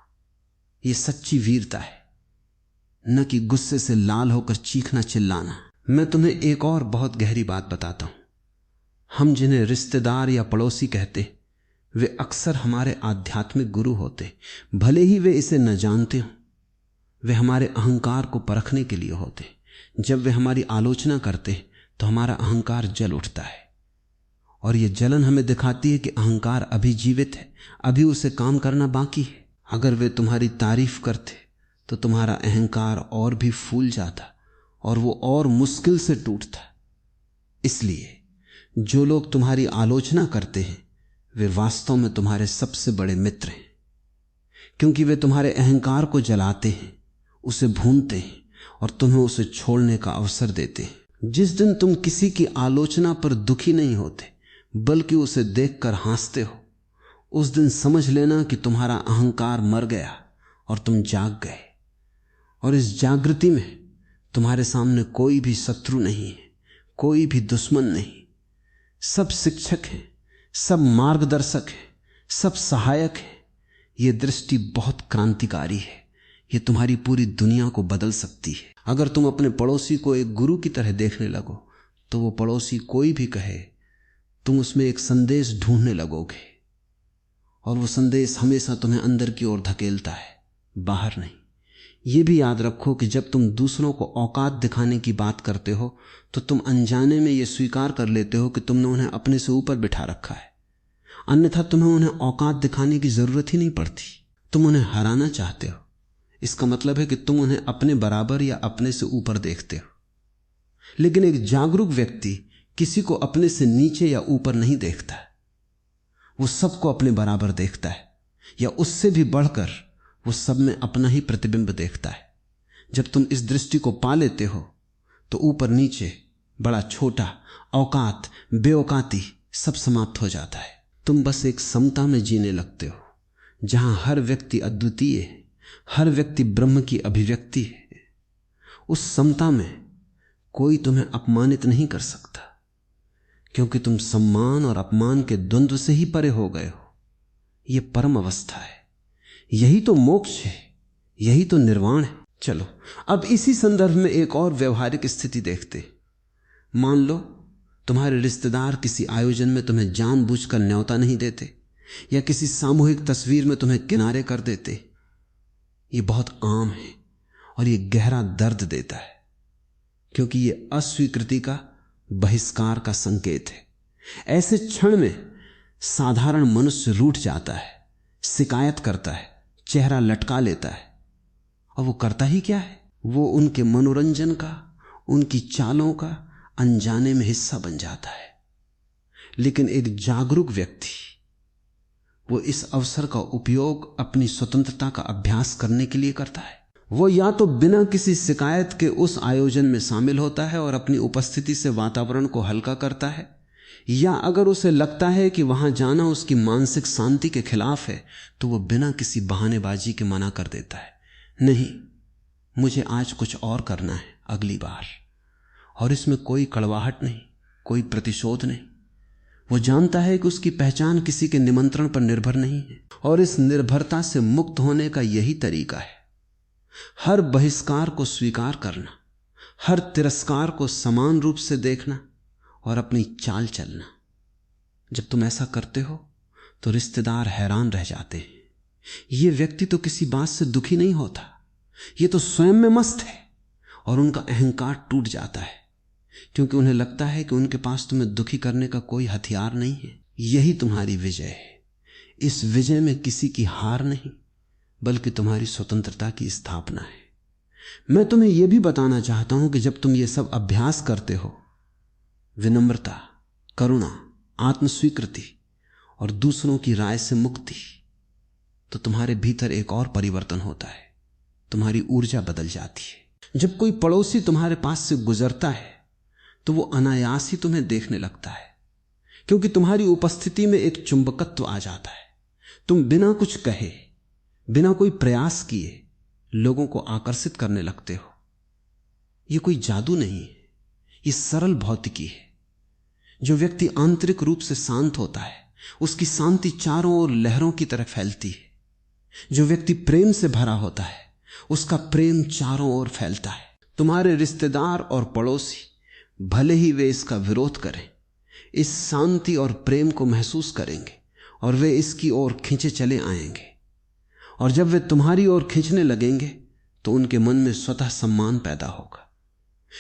यह सच्ची वीरता है। न कि गुस्से से लाल होकर चीखना चिल्लाना। मैं तुम्हें एक और बहुत गहरी बात बताता हूं। हम जिन्हें रिश्तेदार या पड़ोसी कहते, वे अक्सर हमारे आध्यात्मिक गुरु होते, भले ही वे इसे न जानते हों। वे हमारे अहंकार को परखने के लिए होते। जब वे हमारी आलोचना करते तो हमारा अहंकार जल उठता है, और यह जलन हमें दिखाती है कि अहंकार अभी जीवित है, अभी उसे काम करना बाकी है। अगर वे तुम्हारी तारीफ करते तो तुम्हारा अहंकार और भी फूल जाता और वो और मुश्किल से टूटता। इसलिए जो लोग तुम्हारी आलोचना करते हैं वे वास्तव में तुम्हारे सबसे बड़े मित्र हैं, क्योंकि वे तुम्हारे अहंकार को जलाते हैं, उसे भूनते हैं और तुम्हें उसे छोड़ने का अवसर देते हैं। जिस दिन तुम किसी की आलोचना पर दुखी नहीं होते बल्कि उसे देखकर हंसते हो, उस दिन समझ लेना कि तुम्हारा अहंकार मर गया और तुम जाग गए। और इस जागृति में तुम्हारे सामने कोई भी शत्रु नहीं है, कोई भी दुश्मन नहीं। सब शिक्षक हैं, सब मार्गदर्शक हैं, सब सहायक हैं। यह दृष्टि बहुत क्रांतिकारी है। यह तुम्हारी पूरी दुनिया को बदल सकती है। अगर तुम अपने पड़ोसी को एक गुरु की तरह देखने लगो तो वो पड़ोसी कोई भी कहे, तुम उसमें एक संदेश ढूंढने लगोगे, और वो संदेश हमेशा तुम्हें अंदर की ओर धकेलता है, बाहर नहीं। ये भी याद रखो कि जब तुम दूसरों को औकात दिखाने की बात करते हो तो तुम अनजाने में ये स्वीकार कर लेते हो कि तुमने उन्हें अपने से ऊपर बिठा रखा है। अन्यथा तुम्हें उन्हें औकात दिखाने की जरूरत ही नहीं पड़ती। तुम उन्हें हराना चाहते हो, इसका मतलब है कि तुम उन्हें अपने बराबर या अपने से ऊपर देखते हो। लेकिन एक जागरूक व्यक्ति किसी को अपने से नीचे या ऊपर नहीं देखता, वो सबको अपने बराबर देखता है, या उससे भी बढ़कर वो सब में अपना ही प्रतिबिंब देखता है। जब तुम इस दृष्टि को पा लेते हो तो ऊपर नीचे, बड़ा छोटा, औकात, बेऔकाती सब समाप्त हो जाता है। तुम बस एक समता में जीने लगते हो जहां हर व्यक्ति अद्वितीय है, हर व्यक्ति ब्रह्म की अभिव्यक्ति है। उस समता में कोई तुम्हें अपमानित नहीं कर सकता, क्योंकि तुम सम्मान और अपमान के द्वंद्व से ही परे हो गए हो। यह परम अवस्था है, यही तो मोक्ष है, यही तो निर्वाण है। चलो अब इसी संदर्भ में एक और व्यवहारिक स्थिति देखते। मान लो तुम्हारे रिश्तेदार किसी आयोजन में तुम्हें जानबूझकर न्योता नहीं देते, या किसी सामूहिक तस्वीर में तुम्हें किनारे कर देते। ये बहुत आम है और ये गहरा दर्द देता है, क्योंकि ये अस्वीकृति का, बहिष्कार का संकेत है। ऐसे क्षण में साधारण मनुष्य रूठ जाता है, शिकायत करता है, चेहरा लटका लेता है। और वो करता ही क्या है? वो उनके मनोरंजन का, उनकी चालों का अनजाने में हिस्सा बन जाता है। लेकिन एक जागरूक व्यक्ति वो इस अवसर का उपयोग अपनी स्वतंत्रता का अभ्यास करने के लिए करता है। वो या तो बिना किसी शिकायत के उस आयोजन में शामिल होता है और अपनी उपस्थिति से वातावरण को हल्का करता है, या अगर उसे लगता है कि वहां जाना उसकी मानसिक शांति के खिलाफ है तो वो बिना किसी बहानेबाजी के मना कर देता है, नहीं मुझे आज कुछ और करना है अगली बार। और इसमें कोई कड़वाहट नहीं, कोई प्रतिशोध नहीं। वो जानता है कि उसकी पहचान किसी के निमंत्रण पर निर्भर नहीं है, और इस निर्भरता से मुक्त होने का यही तरीका है। हर बहिष्कार को स्वीकार करना, हर तिरस्कार को समान रूप से देखना और अपनी चाल चलना। जब तुम ऐसा करते हो तो रिश्तेदार हैरान रह जाते हैं। ये व्यक्ति तो किसी बात से दुखी नहीं होता, ये तो स्वयं में मस्त है। और उनका अहंकार टूट जाता है, क्योंकि उन्हें लगता है कि उनके पास तुम्हें दुखी करने का कोई हथियार नहीं है। यही तुम्हारी विजय है। इस विजय में किसी की हार नहीं, बल्कि तुम्हारी स्वतंत्रता की स्थापना है। मैं तुम्हें यह भी बताना चाहता हूं कि जब तुम ये सब अभ्यास करते हो, विनम्रता, करुणा, आत्मस्वीकृति और दूसरों की राय से मुक्ति, तो तुम्हारे भीतर एक और परिवर्तन होता है। तुम्हारी ऊर्जा बदल जाती है। जब कोई पड़ोसी तुम्हारे पास से गुजरता है तो वो अनायास ही तुम्हें देखने लगता है, क्योंकि तुम्हारी उपस्थिति में एक चुंबकत्व आ जाता है। तुम बिना कुछ कहे, बिना कोई प्रयास किए लोगों को आकर्षित करने लगते हो। यह कोई जादू नहीं है, यह सरल भौतिकी है। जो व्यक्ति आंतरिक रूप से शांत होता है, उसकी शांति चारों ओर लहरों की तरह फैलती है। जो व्यक्ति प्रेम से भरा होता है, उसका प्रेम चारों ओर फैलता है। तुम्हारे रिश्तेदार और पड़ोसी भले ही वे इसका विरोध करें, इस शांति और प्रेम को महसूस करेंगे और वे इसकी ओर खींचे चले आएंगे। और जब वे तुम्हारी ओर खींचने लगेंगे तो उनके मन में स्वतः सम्मान पैदा होगा,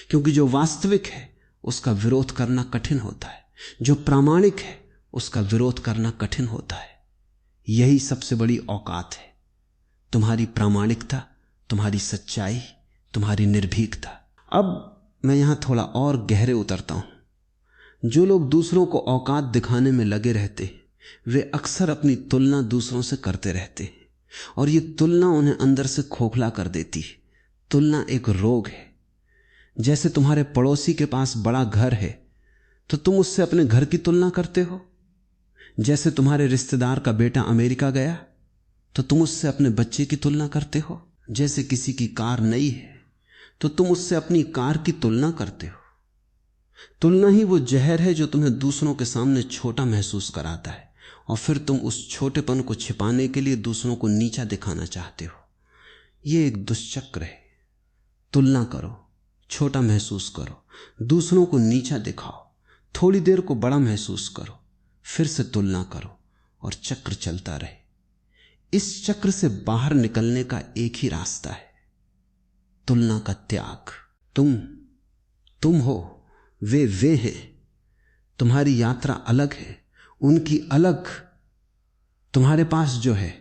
क्योंकि जो वास्तविक है उसका विरोध करना कठिन होता है, जो प्रामाणिक है उसका विरोध करना कठिन होता है। यही सबसे बड़ी औकात है, तुम्हारी प्रामाणिकता, तुम्हारी सच्चाई, तुम्हारी निर्भीकता। अब मैं यहां थोड़ा और गहरे उतरता हूं। जो लोग दूसरों को औकात दिखाने में लगे रहते हैं वे अक्सर अपनी तुलना दूसरों से करते रहते हैं, और ये तुलना उन्हें अंदर से खोखला कर देती है। तुलना एक रोग है। जैसे तुम्हारे पड़ोसी के पास बड़ा घर है तो तुम उससे अपने घर की तुलना करते हो। जैसे तुम्हारे रिश्तेदार का बेटा अमेरिका गया तो तुम उससे अपने बच्चे की तुलना करते हो। जैसे किसी की कार नई है तो तुम उससे अपनी कार की तुलना करते हो। तुलना ही वो जहर है जो तुम्हें दूसरों के सामने छोटा महसूस कराता है, और फिर तुम उस छोटेपन को छिपाने के लिए दूसरों को नीचा दिखाना चाहते हो। ये एक दुष्चक्र है। तुलना करो, छोटा महसूस करो, दूसरों को नीचा दिखाओ, थोड़ी देर को बड़ा महसूस करो, फिर से तुलना करो, और चक्र चलता रहे। इस चक्र से बाहर निकलने का एक ही रास्ता है, तुलना का त्याग। तुम हो, वे हैं। तुम्हारी यात्रा अलग है, उनकी अलग। तुम्हारे पास जो है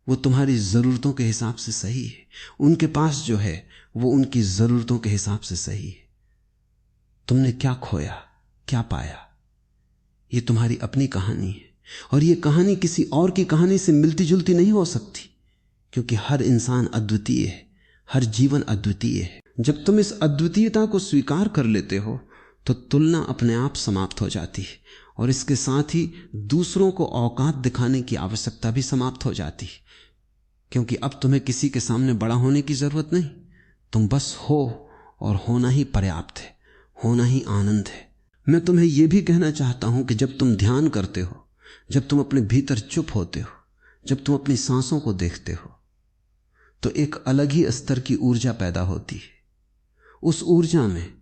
वो तुम्हारी जरूरतों के हिसाब से सही है, उनके पास जो है वो उनकी जरूरतों के हिसाब से सही है। तुमने क्या खोया, क्या पाया, ये तुम्हारी अपनी कहानी है, और ये कहानी किसी और की कहानी से मिलती जुलती नहीं हो सकती, क्योंकि हर इंसान अद्वितीय है, हर जीवन अद्वितीय है। जब तुम इस अद्वितीयता को स्वीकार कर लेते हो तो तुलना अपने आप समाप्त हो जाती है, और इसके साथ ही दूसरों को औकात दिखाने की आवश्यकता भी समाप्त हो जाती है, क्योंकि अब तुम्हें किसी के सामने बड़ा होने की जरूरत नहीं। तुम बस हो, और होना ही पर्याप्त है, होना ही आनंद है। मैं तुम्हें यह भी कहना चाहता हूं कि जब तुम ध्यान करते हो, जब तुम अपने भीतर चुप होते हो, जब तुम अपनी सांसों को देखते हो, तो एक अलग ही स्तर की ऊर्जा पैदा होती है। उस ऊर्जा में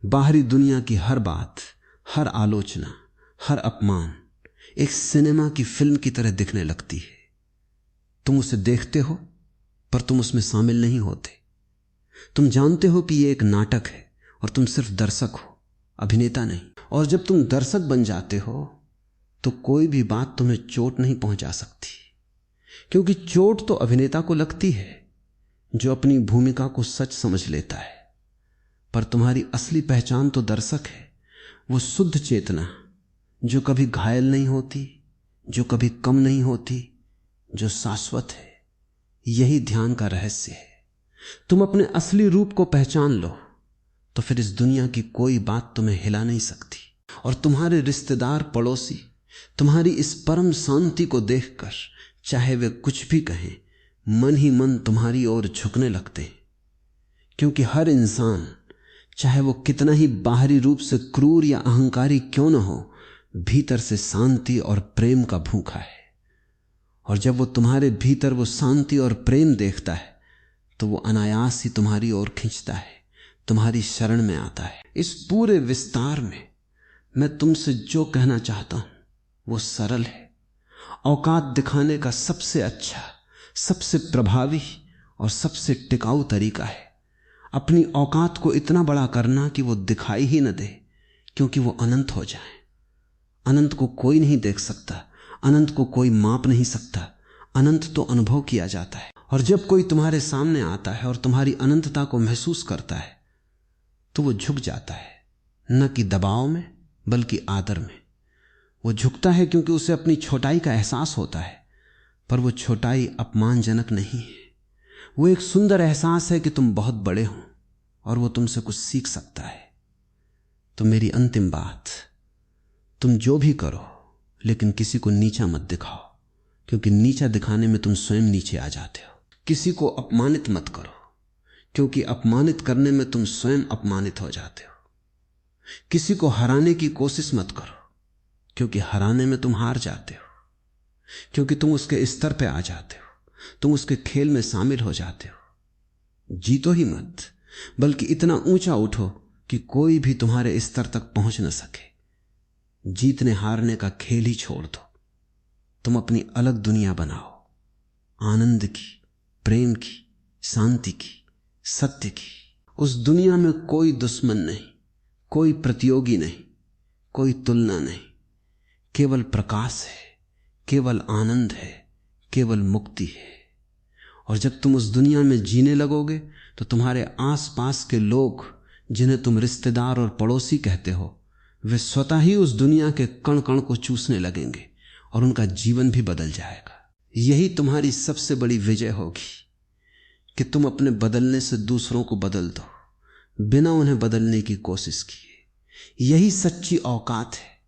बाहरी दुनिया की हर बात, हर आलोचना, हर अपमान एक सिनेमा की फिल्म की तरह दिखने लगती है। तुम उसे देखते हो पर तुम उसमें शामिल नहीं होते। तुम जानते हो कि यह एक नाटक है और तुम सिर्फ दर्शक हो, अभिनेता नहीं। और जब तुम दर्शक बन जाते हो तो कोई भी बात तुम्हें चोट नहीं पहुंचा सकती, क्योंकि चोट तो अभिनेता को लगती है जो अपनी भूमिका को सच समझ लेता है। पर तुम्हारी असली पहचान तो दर्शक है, वो शुद्ध चेतना जो कभी घायल नहीं होती, जो कभी कम नहीं होती, जो शाश्वत है। यही ध्यान का रहस्य है। तुम अपने असली रूप को पहचान लो तो फिर इस दुनिया की कोई बात तुम्हें हिला नहीं सकती। और तुम्हारे रिश्तेदार, पड़ोसी तुम्हारी इस परम शांति को देखकर, चाहे वे कुछ भी कहें, मन ही मन तुम्हारी ओर झुकने लगते हैं, क्योंकि हर इंसान, चाहे वो कितना ही बाहरी रूप से क्रूर या अहंकारी क्यों न हो, भीतर से शांति और प्रेम का भूखा है। और जब वो तुम्हारे भीतर वो शांति और प्रेम देखता है तो वो अनायास ही तुम्हारी ओर खींचता है, तुम्हारी शरण में आता है। इस पूरे विस्तार में मैं तुमसे जो कहना चाहता हूं वो सरल है। औकात दिखाने का सबसे अच्छा, सबसे प्रभावी और सबसे टिकाऊ तरीका है अपनी औकात को इतना बड़ा करना कि वो दिखाई ही न दे, क्योंकि वो अनंत हो जाए। अनंत को कोई नहीं देख सकता, अनंत को कोई माप नहीं सकता, अनंत तो अनुभव किया जाता है। और जब कोई तुम्हारे सामने आता है और तुम्हारी अनंतता को महसूस करता है तो वो झुक जाता है, न कि दबाव में बल्कि आदर में। वो झुकता है क्योंकि उसे अपनी छोटाई का एहसास होता है, पर वो छोटाई अपमानजनक नहीं है। वो एक सुंदर एहसास है कि तुम बहुत बड़े हो और वो तुमसे कुछ सीख सकता है। तो मेरी अंतिम बात, तुम जो भी करो लेकिन किसी को नीचा मत दिखाओ, क्योंकि नीचा दिखाने में तुम स्वयं नीचे आ जाते हो। किसी को अपमानित मत करो, क्योंकि अपमानित करने में तुम स्वयं अपमानित हो जाते हो। किसी को हराने की कोशिश मत करो, क्योंकि हराने में तुम हार जाते हो, क्योंकि तुम उसके स्तर पे आ जाते हो, तुम उसके खेल में शामिल हो जाते हो। जीतो ही मत, बल्कि इतना ऊंचा उठो कि कोई भी तुम्हारे स्तर तक पहुंच न सके। जीतने हारने का खेल ही छोड़ दो। तुम अपनी अलग दुनिया बनाओ, आनंद की, प्रेम की, शांति की, सत्य की। उस दुनिया में कोई दुश्मन नहीं, कोई प्रतियोगी नहीं, कोई तुलना नहीं। केवल प्रकाश है, केवल आनंद है, केवल मुक्ति है। और जब तुम उस दुनिया में जीने लगोगे तो तुम्हारे आसपास के लोग, जिन्हें तुम रिश्तेदार और पड़ोसी कहते हो, वे स्वतः ही उस दुनिया के कण कण को चूसने लगेंगे और उनका जीवन भी बदल जाएगा। यही तुम्हारी सबसे बड़ी विजय होगी कि तुम अपने बदलने से दूसरों को बदल दो, बिना उन्हें बदलने की कोशिश किए। यही सच्ची औकात है,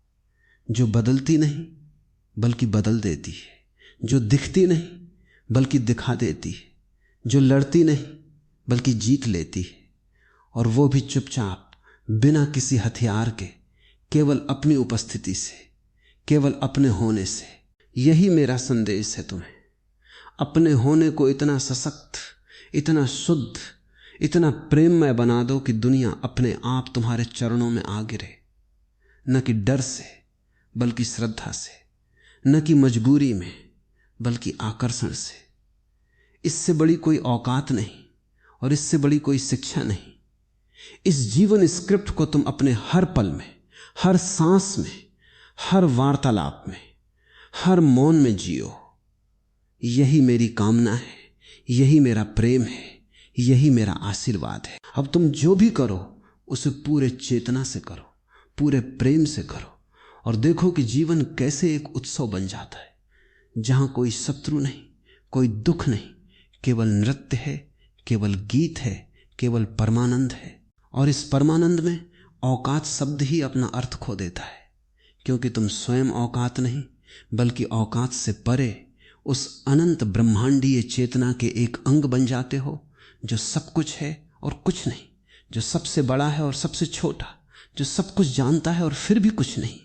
जो बदलती नहीं बल्कि बदल देती है, जो दिखती नहीं बल्कि दिखा देती है, जो लड़ती नहीं बल्कि जीत लेती है, और वो भी चुपचाप, बिना किसी हथियार के, केवल अपनी उपस्थिति से, केवल अपने होने से। यही मेरा संदेश है तुम्हें। अपने होने को इतना सशक्त, इतना शुद्ध, इतना प्रेममय बना दो कि दुनिया अपने आप तुम्हारे चरणों में आ गिरे, न कि डर से बल्कि श्रद्धा से, न कि मजबूरी में बल्कि आकर्षण से। इससे बड़ी कोई औकात नहीं और इससे बड़ी कोई शिक्षा नहीं। इस जीवन स्क्रिप्ट को तुम अपने हर पल में, हर सांस में, हर वार्तालाप में, हर मौन में जियो। यही मेरी कामना है, यही मेरा प्रेम है, यही मेरा आशीर्वाद है। अब तुम जो भी करो उसे पूरे चेतना से करो, पूरे प्रेम से करो, और देखो कि जीवन कैसे एक उत्सव बन जाता है, जहां कोई शत्रु नहीं, कोई दुख नहीं, केवल नृत्य है, केवल गीत है, केवल परमानंद है। और इस परमानंद में औकात शब्द ही अपना अर्थ खो देता है, क्योंकि तुम स्वयं औकात नहीं बल्कि औकात से परे उस अनंत ब्रह्मांडीय चेतना के एक अंग बन जाते हो, जो सब कुछ है और कुछ नहीं, जो सबसे बड़ा है और सबसे छोटा, जो सब कुछ जानता है और फिर भी कुछ नहीं।